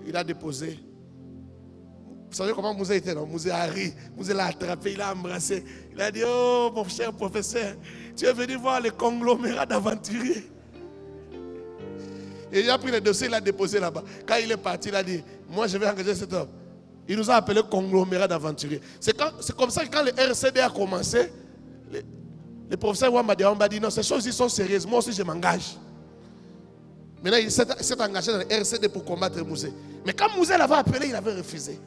Il a déposé. Vous savez comment Mouzé était, non? Mouzé a ri, Mouzé l'a attrapé, il l'a embrassé. Il a dit, oh mon cher professeur, tu es venu voir le conglomérat d'aventuriers. Et il a pris le dossier, il l'a déposé là-bas. Quand il est parti, il a dit, moi je vais engager cet homme. Il nous a appelé conglomérat d'aventuriers. C'est comme ça que quand le RCD a commencé, le professeur Wamba Diawamba a dit, non, ces choses-ci sont sérieuses, moi aussi je m'engage. Maintenant, il s'est engagé dans le RCD pour combattre Mouzé. Mais quand Mouzé l'avait appelé, il avait refusé.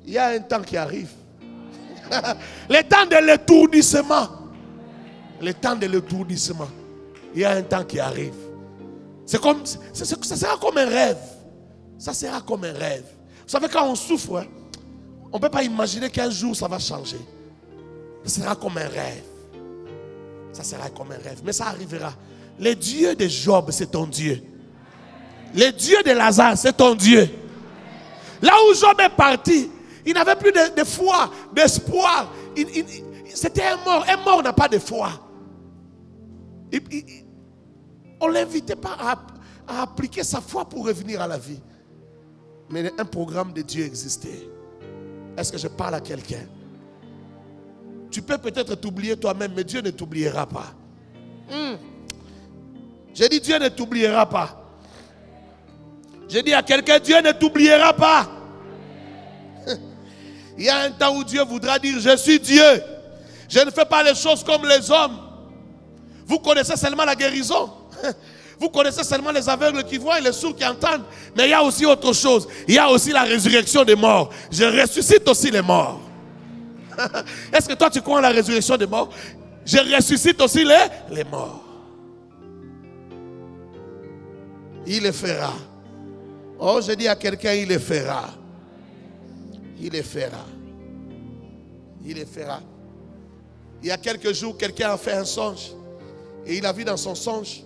Il y a un temps qui arrive. Le temps de l'étourdissement. Le temps de l'étourdissement. Il y a un temps qui arrive. Ça sera comme un rêve. Ça sera comme un rêve. Vous savez, quand on souffre, hein, on ne peut pas imaginer qu'un jour ça va changer. Ça sera comme un rêve. Ça sera comme un rêve. Mais ça arrivera. Le Dieu de Job, c'est ton Dieu. Le Dieu de Lazare, c'est ton Dieu. Là où Job est parti, il n'avait plus de foi, d'espoir. C'était un mort. Un mort n'a pas de foi. On ne l'invitait pas à appliquer sa foi pour revenir à la vie. Mais un programme de Dieu existait. Est-ce que je parle à quelqu'un? Tu peux peut-être t'oublier toi-même, mais Dieu ne t'oubliera pas. J'ai dit Dieu ne t'oubliera pas. J'ai dit à quelqu'un, Dieu ne t'oubliera pas. Il y a un temps où Dieu voudra dire, je suis Dieu. Je ne fais pas les choses comme les hommes. Vous connaissez seulement la guérison. Vous connaissez seulement les aveugles qui voient et les sourds qui entendent. Mais il y a aussi autre chose. Il y a aussi la résurrection des morts. Je ressuscite aussi les morts. Est-ce que toi tu crois en la résurrection des morts? Je ressuscite aussi les morts. Il le fera. Oh, je dis à quelqu'un, il le fera. Il le fera. Il le fera. Il y a quelques jours, quelqu'un a fait un songe. Et il a vu dans son songe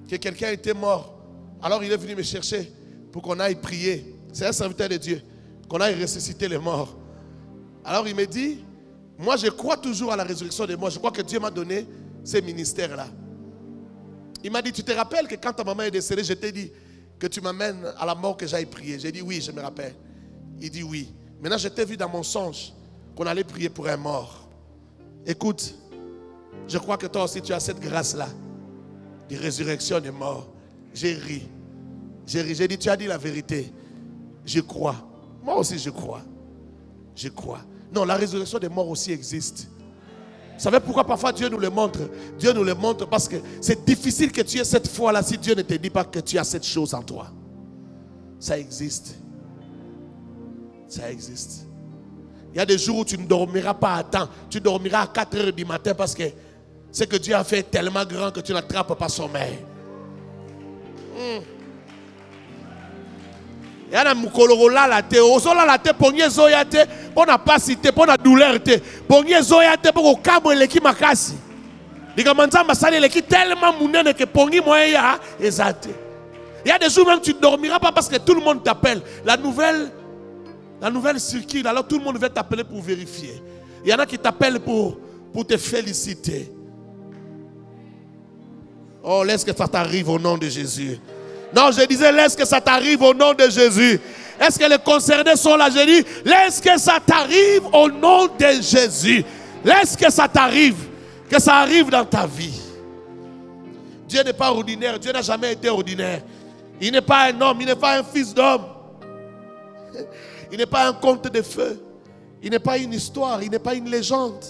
que quelqu'un était mort. Alors il est venu me chercher pour qu'on aille prier. C'est un serviteur de Dieu. Qu'on aille ressusciter les morts. Alors il me dit, moi je crois toujours à la résurrection des morts. Je crois que Dieu m'a donné ces ministères-là. Il m'a dit, tu te rappelles que quand ta maman est décédée, je t'ai dit que tu m'amènes à la mort que j'aille prier. J'ai dit oui, je me rappelle. Il dit oui. Maintenant je t'ai vu dans mon songe qu'on allait prier pour un mort. Écoute, je crois que toi aussi tu as cette grâce-là de résurrection des morts. J'ai ri. J'ai dit, tu as dit la vérité. Je crois. Moi aussi je crois. Je crois. Non, la résurrection des morts aussi existe. Vous savez pourquoi parfois Dieu nous le montre? Dieu nous le montre parce que c'est difficile que tu aies cette foi-là si Dieu ne te dit pas que tu as cette chose en toi. Ça existe. Ça existe. Il y a des jours où tu ne dormiras pas à temps. Tu dormiras à 4 heures du matin parce que ce que Dieu a fait est tellement grand que tu n'attrapes pas sommeil. Il y a un moukolorola la te, osola la te, pogné zoya te, pour na pasité, pour na douleur te, pogné zoya te, pour au cabo eleki makasi. Diga manzamba sali eleki tellement mounene que pogné moya ezate. Il y a des jours même tu ne dormiras pas parce que tout le monde t'appelle. La nouvelle circule, alors tout le monde va t'appeler pour vérifier. Il y en a qui t'appellent pour te féliciter. Oh, laisse que ça t'arrive au nom de Jésus. Non, je disais, laisse que ça t'arrive au nom de Jésus. Est-ce que les concernés sont là? Je dis, laisse que ça t'arrive au nom de Jésus. Laisse que ça t'arrive. Que ça arrive dans ta vie. Dieu n'est pas ordinaire. Dieu n'a jamais été ordinaire. Il n'est pas un homme. Il n'est pas un fils d'homme. Il n'est pas un conte de feu. Il n'est pas une histoire. Il n'est pas une légende.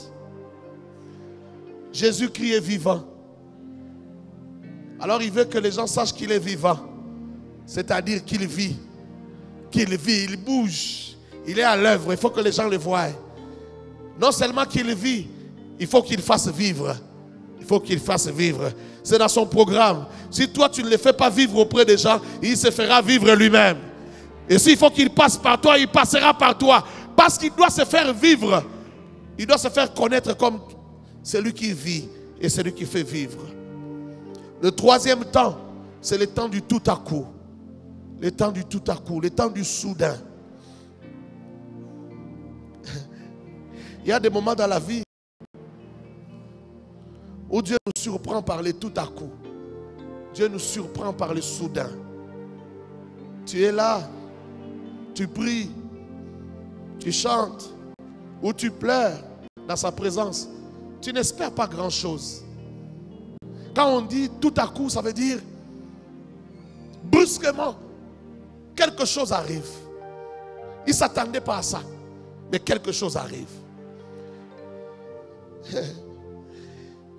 Jésus-Christ est vivant. Alors il veut que les gens sachent qu'il est vivant. C'est-à-dire qu'il vit. Qu'il vit, il bouge. Il est à l'œuvre, il faut que les gens le voient. Non seulement qu'il vit, il faut qu'il fasse vivre. Il faut qu'il fasse vivre. C'est dans son programme. Si toi tu ne le fais pas vivre auprès des gens, il se fera vivre lui-même. Et s'il faut qu'il passe par toi, il passera par toi. Parce qu'il doit se faire vivre. Il doit se faire connaître comme celui qui vit et celui qui fait vivre. Le troisième temps, c'est le temps du tout à coup. Le temps du tout à coup, le temps du soudain. Il y a des moments dans la vie où Dieu nous surprend par le tout à coup. Dieu nous surprend par le soudain. Tu es là, tu pries, tu chantes ou tu pleures dans sa présence. Tu n'espères pas grand-chose. Quand on dit tout à coup, ça veut dire brusquement, quelque chose arrive. Il ne s'attendait pas à ça, mais quelque chose arrive.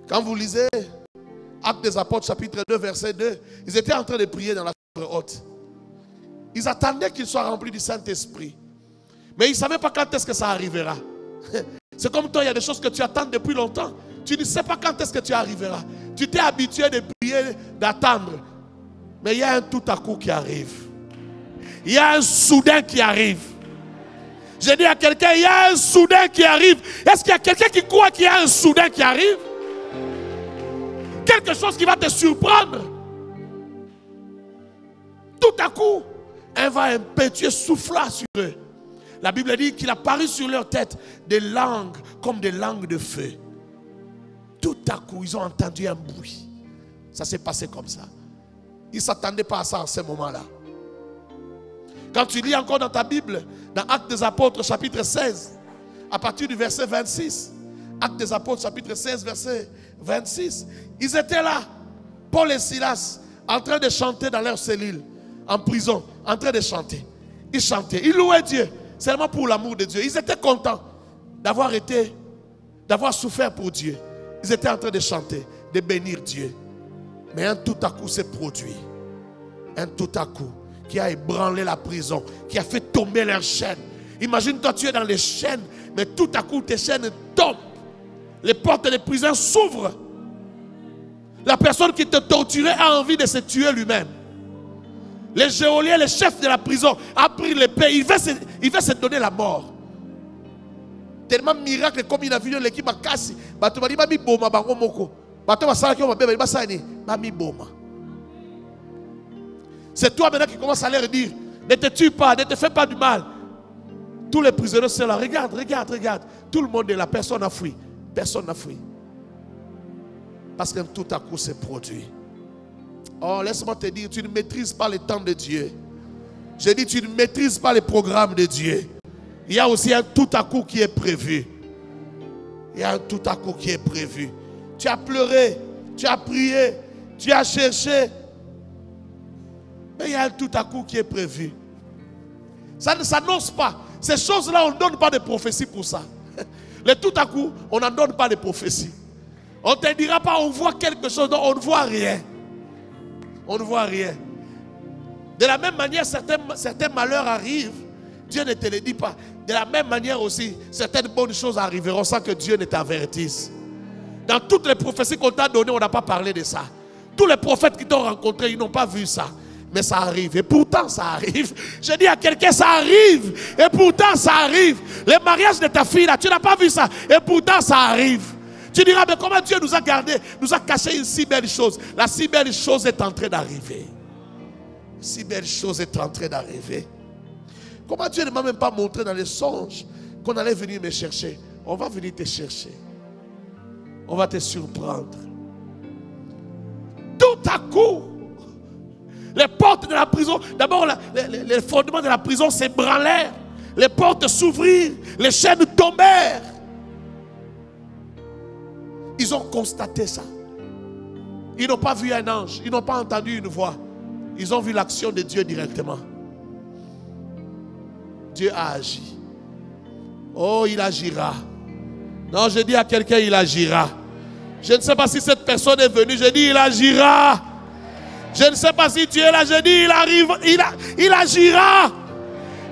Quand vous lisez Actes des Apôtres, chapitre 2, verset 2. Ils étaient en train de prier dans la chambre haute. Ils attendaient qu'ils soient remplis du Saint-Esprit. Mais ils ne savaient pas quand est-ce que ça arrivera. C'est comme toi, il y a des choses que tu attends depuis longtemps. Tu ne sais pas quand est-ce que tu arriveras. Tu t'es habitué de prier, d'attendre. Mais il y a un tout à coup qui arrive. Il y a un soudain qui arrive. Je dis à quelqu'un, il y a un soudain qui arrive. Est-ce qu'il y a quelqu'un qui croit qu'il y a un soudain qui arrive? Quelque chose qui va te surprendre. Tout à coup, un vent impétueux souffla sur eux. La Bible dit qu'il a paru sur leur tête des langues comme des langues de feu. Tout à coup, ils ont entendu un bruit. Ça s'est passé comme ça. Ils ne s'attendaient pas à ça en ce moment-là. Quand tu lis encore dans ta Bible, dans Actes des Apôtres, chapitre 16, à partir du verset 26, Actes des Apôtres, chapitre 16, verset 26, ils étaient là, Paul et Silas, en train de chanter dans leur cellule, en prison, en train de chanter. Ils chantaient, ils louaient Dieu, seulement pour l'amour de Dieu. Ils étaient contents d'avoir souffert pour Dieu. Ils étaient en train de chanter, de bénir Dieu. Mais un tout à coup s'est produit. Un tout à coup qui a ébranlé la prison, qui a fait tomber leurs chaînes. Imagine-toi, tu es dans les chaînes, mais tout à coup tes chaînes tombent. Les portes des prisons s'ouvrent. La personne qui te torturait a envie de se tuer lui-même. Les geôliers, les chefs de la prison, a pris l'épée. Il veut se donner la mort. Tellement miracle comme il a vu l'équipe à Kassi. C'est toi maintenant qui commence à leur dire, ne te tue pas, ne te fais pas du mal. Tous les prisonniers sont là, regarde, regarde, regarde. Tout le monde est là, personne n'a fui. Personne n'a fui. Parce que tout à coup c'est produit. Oh, laisse-moi te dire, tu ne maîtrises pas le temps de Dieu. Je dis, tu ne maîtrises pas les programmes de Dieu. Il y a aussi un tout à coup qui est prévu. Il y a un tout à coup qui est prévu. Tu as pleuré, tu as prié, tu as cherché. Mais il y a un tout à coup qui est prévu. Ça ne s'annonce pas. Ces choses-là, on ne donne pas de prophétie pour ça. Le tout à coup, on n'en donne pas de prophétie. On ne te dira pas, on voit quelque chose, non, on ne voit rien. On ne voit rien. De la même manière, certains malheurs arrivent, Dieu ne te le dit pas. De la même manière aussi, certaines bonnes choses arriveront sans que Dieu ne t'avertisse. Dans toutes les prophéties qu'on t'a données, on n'a pas parlé de ça. Tous les prophètes qui t'ont rencontré, ils n'ont pas vu ça. Mais ça arrive. Et pourtant, ça arrive. Je dis à quelqu'un, ça arrive. Et pourtant, ça arrive. Le mariage de ta fille, là, tu n'as pas vu ça. Et pourtant, ça arrive. Tu diras, mais comment Dieu nous a gardés, nous a caché une si belle chose. La si belle chose est en train d'arriver. Si belle chose est en train d'arriver. Comment Dieu ne m'a même pas montré dans les songes qu'on allait venir me chercher. On va venir te chercher. On va te surprendre. Tout à coup, les portes de la prison, d'abord les fondements de la prison s'ébranlèrent. Les portes s'ouvrirent, les chaînes tombèrent. Ils ont constaté ça. Ils n'ont pas vu un ange, ils n'ont pas entendu une voix. Ils ont vu l'action de Dieu directement. Dieu a agi. Oh, il agira. Non, je dis à quelqu'un, il agira. Je ne sais pas si cette personne est venue, je dis, il agira. Je ne sais pas si tu es là, je dis, il arrive, il agira.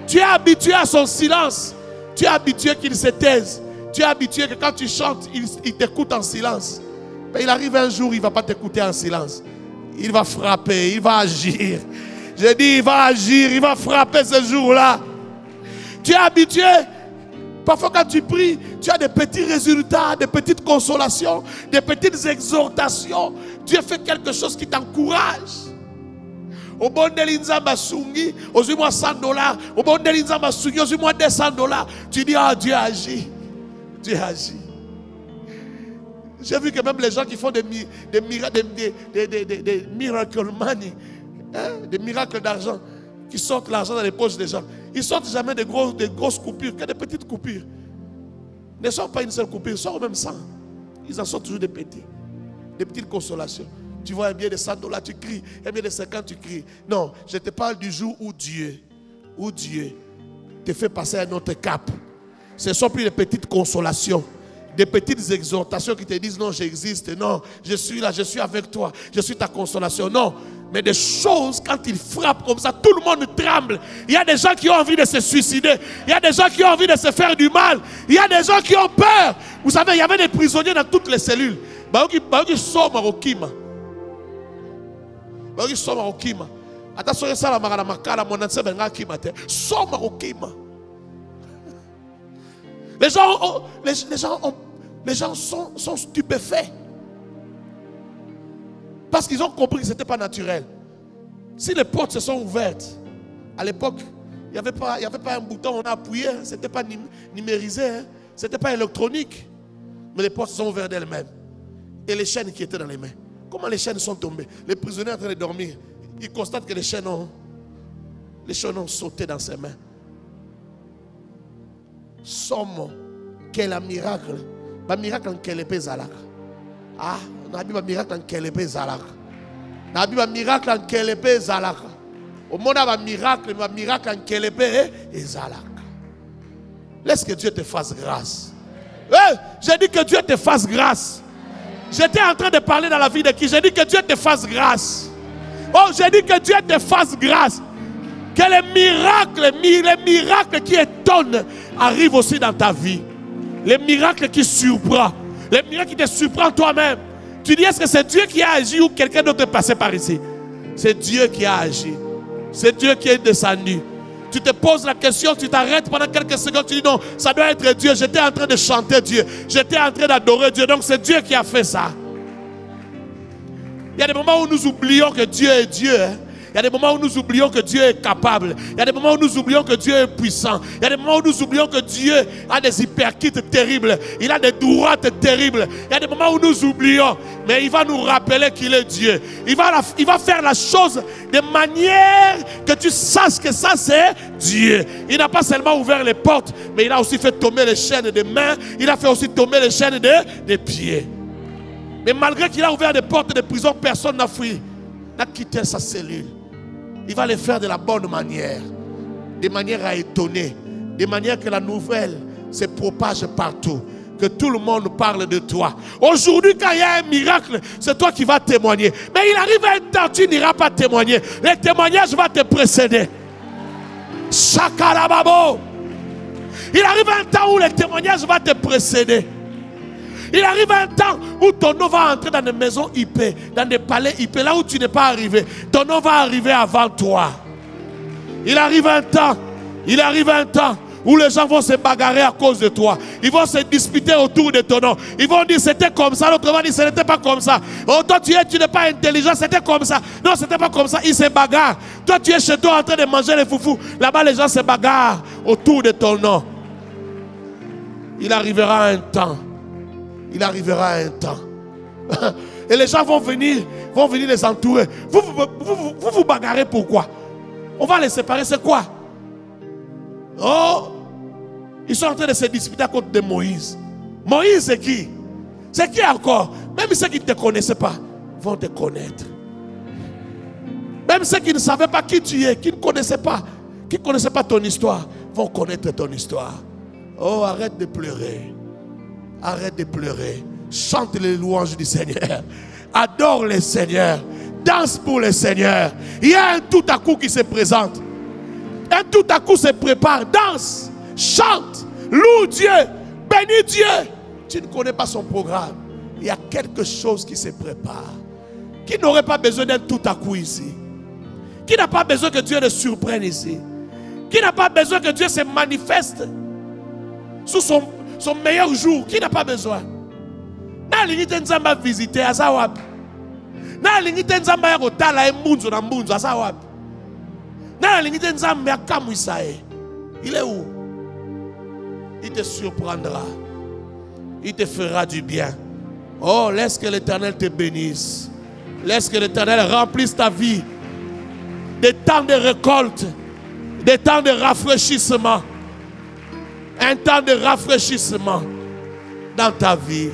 Tu es habitué à son silence. Tu es habitué qu'il se taise. Tu es habitué que quand tu chantes, il t'écoute en silence. Mais il arrive un jour, il ne va pas t'écouter en silence. Il va frapper, il va agir. Je dis, il va agir, il va frapper ce jour-là. Tu es habitué. Parfois quand tu pries, tu as des petits résultats, des petites consolations, des petites exhortations. Dieu fait quelque chose qui t'encourage. Au bon de l'Inzamba Sungi, aux moi $100. Au bon de l'Inzamba Sungi, aux moi $200. Tu dis, ah, Dieu agit. Dieu agit. J'ai vu que même les gens qui font des miracle money, hein, des miracles d'argent, qui sortent l'argent dans les poches des gens, ils ne sortent jamais des grosses coupures, que des petites coupures. Ne sortent pas une seule coupure, ils sortent même 100. Ils en sortent toujours des petites consolations. Tu vois un billet de $100, tu cries. Un billet de 50, tu cries. Non, je te parle du jour où Dieu te fait passer un autre cap. Ce ne sont plus des petites consolations, des petites exhortations qui te disent non, j'existe, non, je suis là, je suis avec toi, je suis ta consolation. Non, mais des choses, quand ils frappent comme ça, tout le monde tremble. Il y a des gens qui ont envie de se suicider. Il y a des gens qui ont envie de se faire du mal. Il y a des gens qui ont peur. Vous savez, il y avait des prisonniers dans toutes les cellules. Les gens sont stupéfaits. Parce qu'ils ont compris que ce n'était pas naturel. Si les portes se sont ouvertes, à l'époque, il n'y avait pas un bouton, on a appuyé, ce n'était pas numérisé, hein, ce n'était pas électronique. Mais les portes se sont ouvertes d'elles-mêmes. Et les chaînes qui étaient dans les mains. Comment les chaînes sont tombées? Les prisonniers en train de dormir, ils constatent que les chaînes ont sauté dans ses mains. Somme, quel miracle. Un miracle en quel épée zalak. Ah, on a vu un miracle en quel épée zalak. On a vu un miracle en quel épée zalak. Au monde a un miracle en quel épée zalak. Laisse que Dieu te fasse grâce. J'ai dit que Dieu te fasse grâce. J'étais en train de parler dans la vie de qui? J'ai dit que Dieu te fasse grâce. Oh, j'ai dit que Dieu te fasse grâce. Que les miracles qui étonnent arrivent aussi dans ta vie. Les miracles qui surprennent. Les miracles qui te surprennent toi-même. Tu dis, est-ce que c'est Dieu qui a agi ou quelqu'un d'autre est passé par ici? C'est Dieu qui a agi. C'est Dieu qui est descendu. Tu te poses la question, tu t'arrêtes pendant quelques secondes, tu dis non, ça doit être Dieu. J'étais en train de chanter Dieu. J'étais en train d'adorer Dieu. Donc c'est Dieu qui a fait ça. Il y a des moments où nous oublions que Dieu est Dieu. Hein? Il y a des moments où nous oublions que Dieu est capable. Il y a des moments où nous oublions que Dieu est puissant. Il y a des moments où nous oublions que Dieu a des hyperkites terribles. Il a des droites terribles. Il y a des moments où nous oublions. Mais il va nous rappeler qu'il est Dieu. Il va faire la chose de manière que tu saches que ça c'est Dieu. Il n'a pas seulement ouvert les portes, mais il a aussi fait tomber les chaînes des mains. Il a fait aussi tomber les chaînes des pieds. Mais malgré qu'il a ouvert des portes de prison, personne n'a fui, n'a quitté sa cellule. Il va les faire de la bonne manière, de manière à étonner, de manière que la nouvelle se propage partout, que tout le monde parle de toi. Aujourd'hui, quand il y a un miracle, c'est toi qui vas témoigner. Mais il arrive un temps, tu n'iras pas témoigner. Le témoignage va te précéder. Chakalababo. Il arrive un temps où le témoignage va te précéder. Il arrive un temps où ton nom va entrer dans des maisons IP, dans des palais IP, là où tu n'es pas arrivé. Ton nom va arriver avant toi. Il arrive un temps où les gens vont se bagarrer à cause de toi. Ils vont se disputer autour de ton nom. Ils vont dire c'était comme ça, l'autre va dire ce n'était pas comme ça. Oh, toi tu n'es pas intelligent, c'était comme ça. Non, c'était pas comme ça, ils se bagarrent. Toi tu es chez toi en train de manger les foufous. Là-bas les gens se bagarrent autour de ton nom. Il arrivera un temps. Il arrivera un temps. Et les gens vont venir les entourer. Vous bagarrez pourquoi? On va les séparer, c'est quoi? Oh, ils sont en train de se disputer à cause de Moïse. Moïse c'est qui? C'est qui encore? Même ceux qui ne te connaissaient pas vont te connaître. Même ceux qui ne savaient pas qui tu es, qui ne connaissaient pas ton histoire, vont connaître ton histoire. Oh, arrête de pleurer. Arrête de pleurer. Chante les louanges du Seigneur. Adore le Seigneur. Danse pour le Seigneur. Il y a un tout à coup qui se présente. Un tout à coup se prépare. Danse. Chante. Loue Dieu. Bénis Dieu. Tu ne connais pas son programme. Il y a quelque chose qui se prépare. Qui n'aurait pas besoin d'un tout à coup ici? Qui n'a pas besoin que Dieu le surprenne ici? Qui n'a pas besoin que Dieu se manifeste sous son meilleur jour? Qui n'a pas besoin? Na lingite nzamba visiter asa wapi? Na lingite nzamba ya kotala embunzo na mbunzo asa wapi? Na lingite nzamba ya kamwisa e. Il est où? Il te surprendra. Il te fera du bien. Oh, laisse que l'Éternel te bénisse. Laisse que l'Éternel remplisse ta vie. Des temps de récolte. Des temps de rafraîchissement. Un temps de rafraîchissement dans ta vie.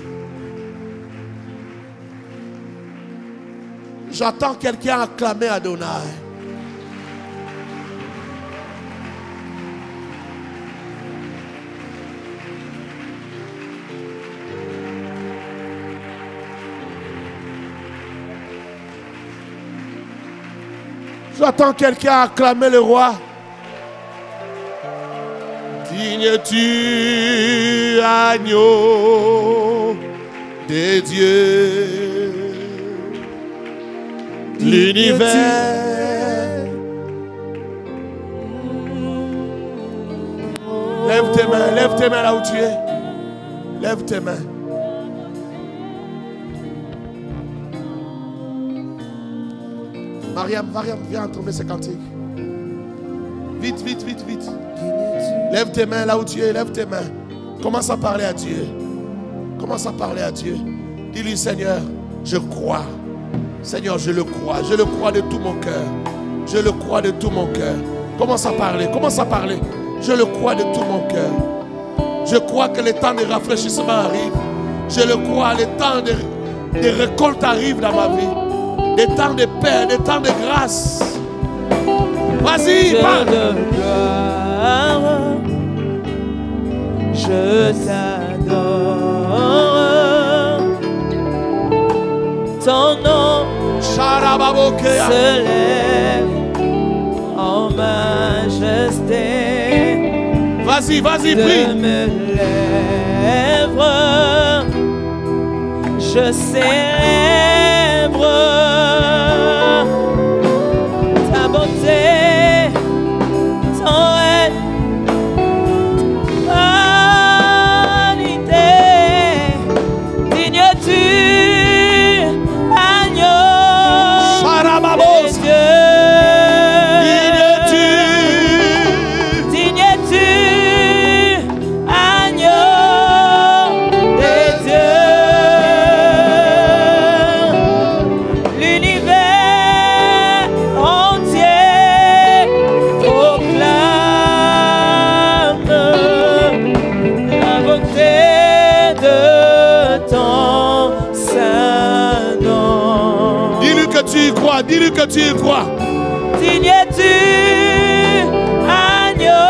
J'entends quelqu'un acclamer Adonai. J'attends quelqu'un à acclamer le roi. Digne-tu, agneau de Dieu, l'univers. Lève tes mains là où tu es. Lève tes mains. Mariam, viens entonner ces cantiques. Vite. Lève tes mains là où tu es, lève tes mains. Commence à parler à Dieu. Commence à parler à Dieu. Dis-lui, Seigneur, je crois. Seigneur, je le crois. Je le crois de tout mon cœur. Je le crois de tout mon cœur. Commence à parler. Je le crois de tout mon cœur. Je crois que le temps de rafraîchissement arrive. Je le crois, le temps de récolte arrive dans ma vie. Des temps de paix, des temps de grâce. Vas-y, parle. Je t'adore. Ton nom se lève en majesté. Vas-y, prie. De mes lèvres, je célèbre ta beauté, ton règne, ta vanité. Digne-tu, agneau de Dieu. Dis-lui que tu y crois. Digne-tu, agneau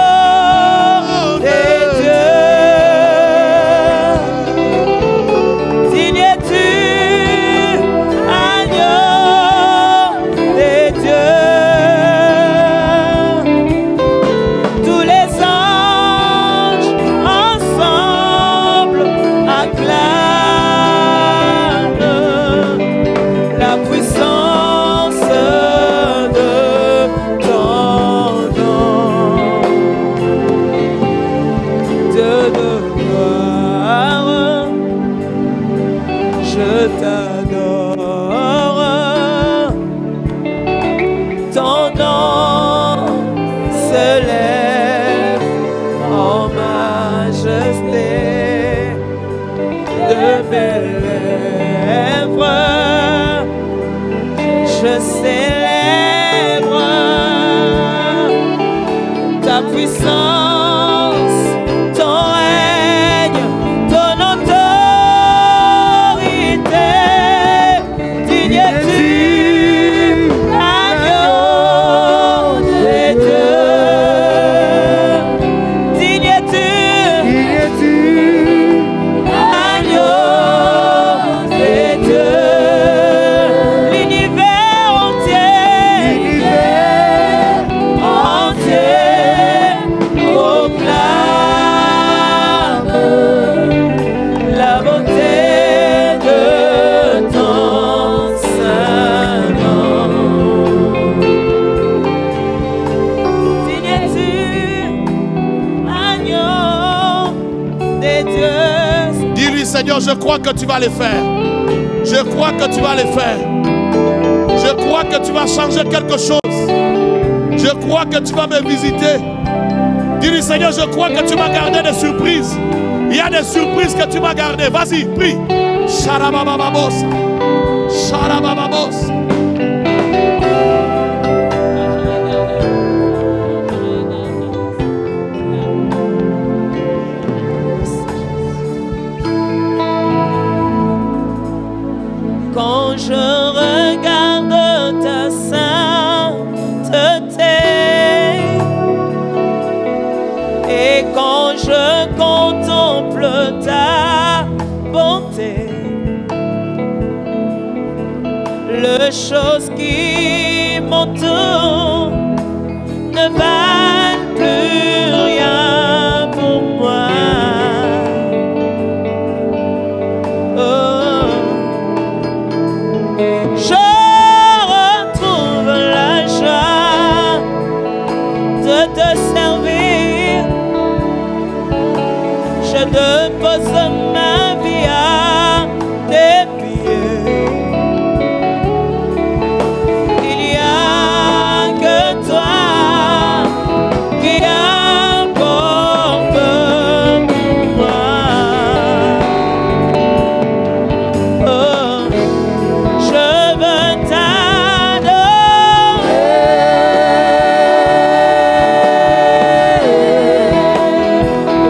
de Dieu. Digne-tu, agneau de Dieu. Tous les anges ensemble acclament la puissance de ton nom. Dieu de gloire, je t'adore. Ton nom se lève en majesté. De mes lèvres, je célèbre ta puissance, ton règne, ton autorité. Digne-tu, agneau de Dieu. Digne-tu, agneau de Dieu. L'univers entier proclame la beauté de ton saint nom. Digne-tu, agneau de Dieu. Dis-lui, Seigneur, je crois que tu vas le faire. Je crois que tu vas le faire. Je crois que tu vas changer quelque chose. Je crois que tu vas me visiter. Dis-lui, Seigneur, je crois que tu m'as gardé des surprises. Il y a des surprises que tu m'as gardées. Vas-y, prie. Sharabababos. Sharabababos. Quand je regarde ta sainteté et quand je contemple ta bonté, les choses qui vie, mon tour ne valent plus rien pour moi. Oh. Je retrouve la joie de te servir. Je dépose ma vie à tes pieds. Il n'y a que toi qui importe pour moi. Oh, je veux t'adorer.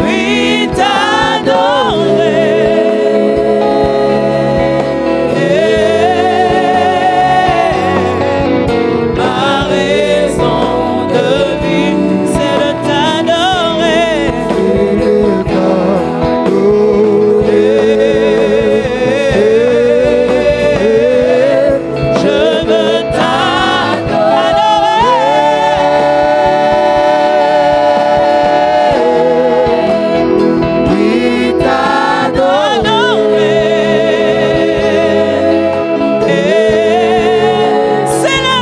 Oui, t'adorer. Ma raison de vie, c'est de t'adorer. Je veux t'adorer. Oui, C'est la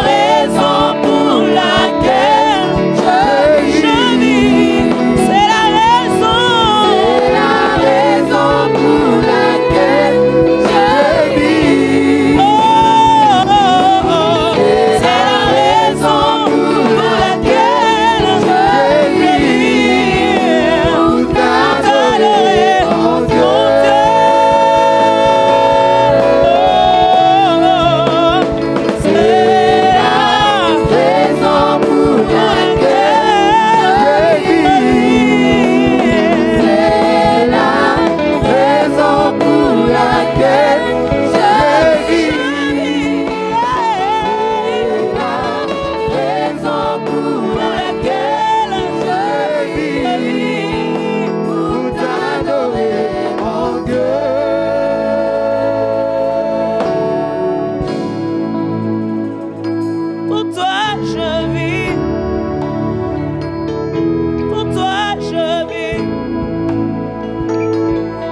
raison pour laquelle je vis. C'est la raison pour laquelle je vis. Oh, oh, oh. C'est la raison pour laquelle je vis. Pour T'adorer, mon Dieu. C'est la raison pour laquelle je vis. C'est la raison pour laquelle je vis. Raison pour laquelle je vis. Pour t'adorer, mon Dieu. Pour toi je vis. Pour toi je vis.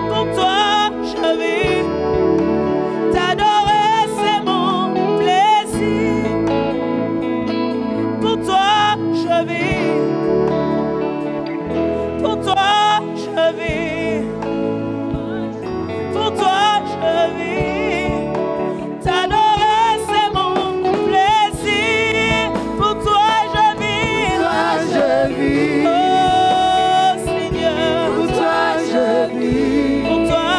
Pour toi je vis. T'adorer c'est mon plaisir. Pour toi je vis. Pour toi je vis. Pour toi je vis. T'adorer c'est mon plaisir. Pour toi je vis. Toi je vis. Oh Seigneur. Pour toi je vis. Pour toi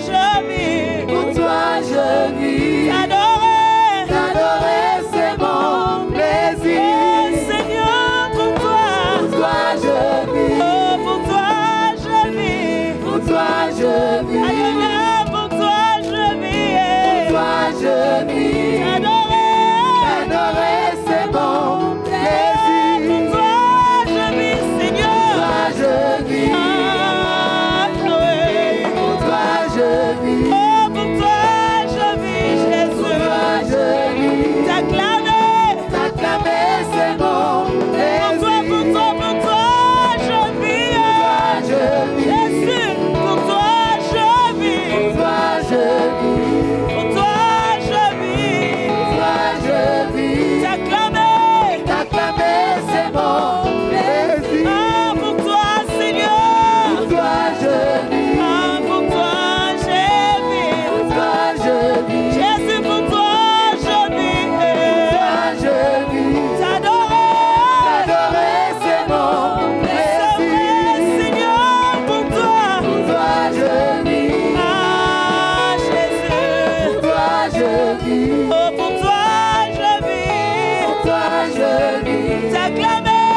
je vis. Pour toi je vis. T'adorer. T'adorer c'est mon Oh plaisir. Seigneur, pour toi. Pour toi je vis. Oh, pour toi je vis. Pour toi je vis. Alléluia, pour toi je vis. Pour toi je vis. T'adorer. T'adorer c'est mon Pour plaisir. toi je vis, Pour Seigneur. toi je vis. Ah, Noé. Pour toi je vis. Oh, pour toi je vis, Pour Jésus. toi je vis. T'acclamer. T'acclamer c'est mon Pour toi, plaisir. pour toi je vis. Je vis. Jésus, pour toi je vis. Pour toi je vis. Pour toi je vis. Pour toi je vis. T'acclamer. T'acclamer c'est mon plaisir. Ah, pour toi, Seigneur. Pour toi je vis. Ah, pour toi je vis. Pour toi je vis. Jésus, pour toi je vis. Toi je vis. T'adorer. T'adorer c'est mon plaisir. Seigneur, pour toi. Pour toi je vis. Ah, Jésus. Pour toi je vis. Oh, pour toi je vis. Pour toi je vis. T'acclamer.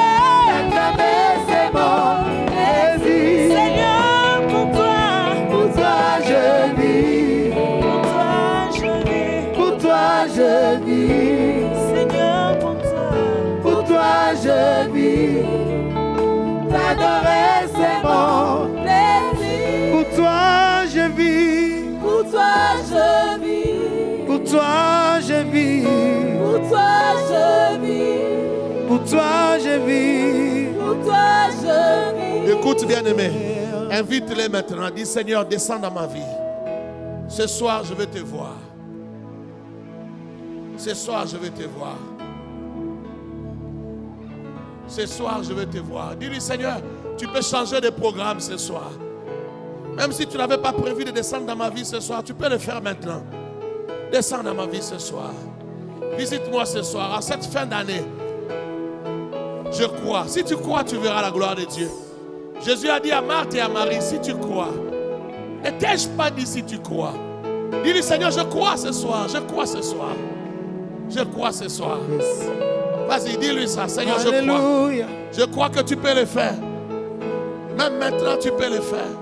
T'acclamer c'est mon plaisir. Seigneur, pour toi. Pour toi je vis. Pour toi je vis. Pour toi je vis. Seigneur, pour toi. Pour toi je vis. T'adorer c'est mon plaisir. Pour toi je vis. Pour toi je vis. Pour toi je vis. toi je vis. Pour toi je vis. Écoute bien aimé, invite-les maintenant. Dis Seigneur, descends dans ma vie. Ce soir je veux te voir. Ce soir je veux te voir. Ce soir je veux te voir. Dis-lui Seigneur, tu peux changer de programme ce soir. Même si tu n'avais pas prévu de descendre dans ma vie ce soir, tu peux le faire maintenant. Descends dans ma vie ce soir. Visite-moi ce soir, à cette fin d'année. Je crois. Si tu crois, tu verras la gloire de Dieu. Jésus a dit à Marthe et à Marie, si tu crois. Ne t'ai-je pas dit si tu crois? Dis-lui Seigneur, je crois ce soir. Je crois ce soir. Je crois ce soir. Vas-y, dis-lui ça. Seigneur, je crois. Je crois que tu peux le faire. Même maintenant, tu peux le faire.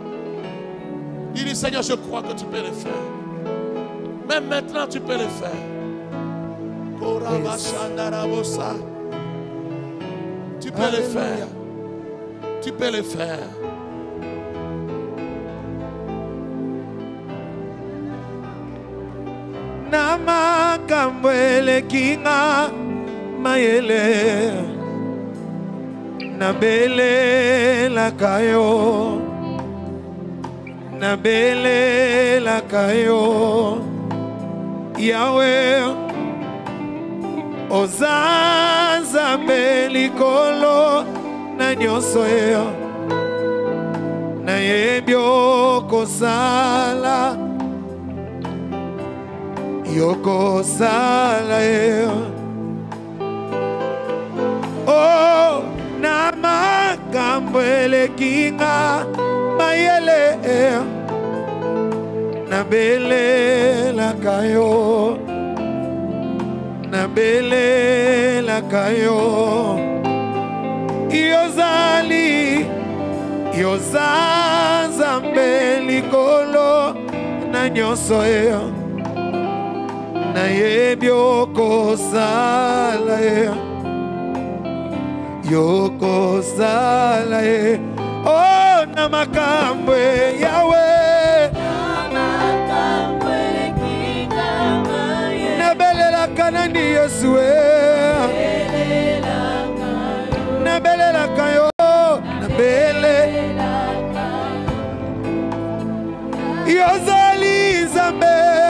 Dis-lui, Seigneur, je crois que tu peux le faire. Même maintenant, tu peux le faire. Tu peux le faire. Tu peux le faire. Namakambwele kinga mayele nabele lakayo nabele lakayo Yahweh ozanza belikolo na nyonso yo na yebyo kosala Yoko sala oh na makambo elekinga mayele na bele lakayo na bele lakayo yozali yozanza belikolo na nyonso na yebyo sala yoko sala oh na makambo Yahweh na belela kanani Yesu na belela kayo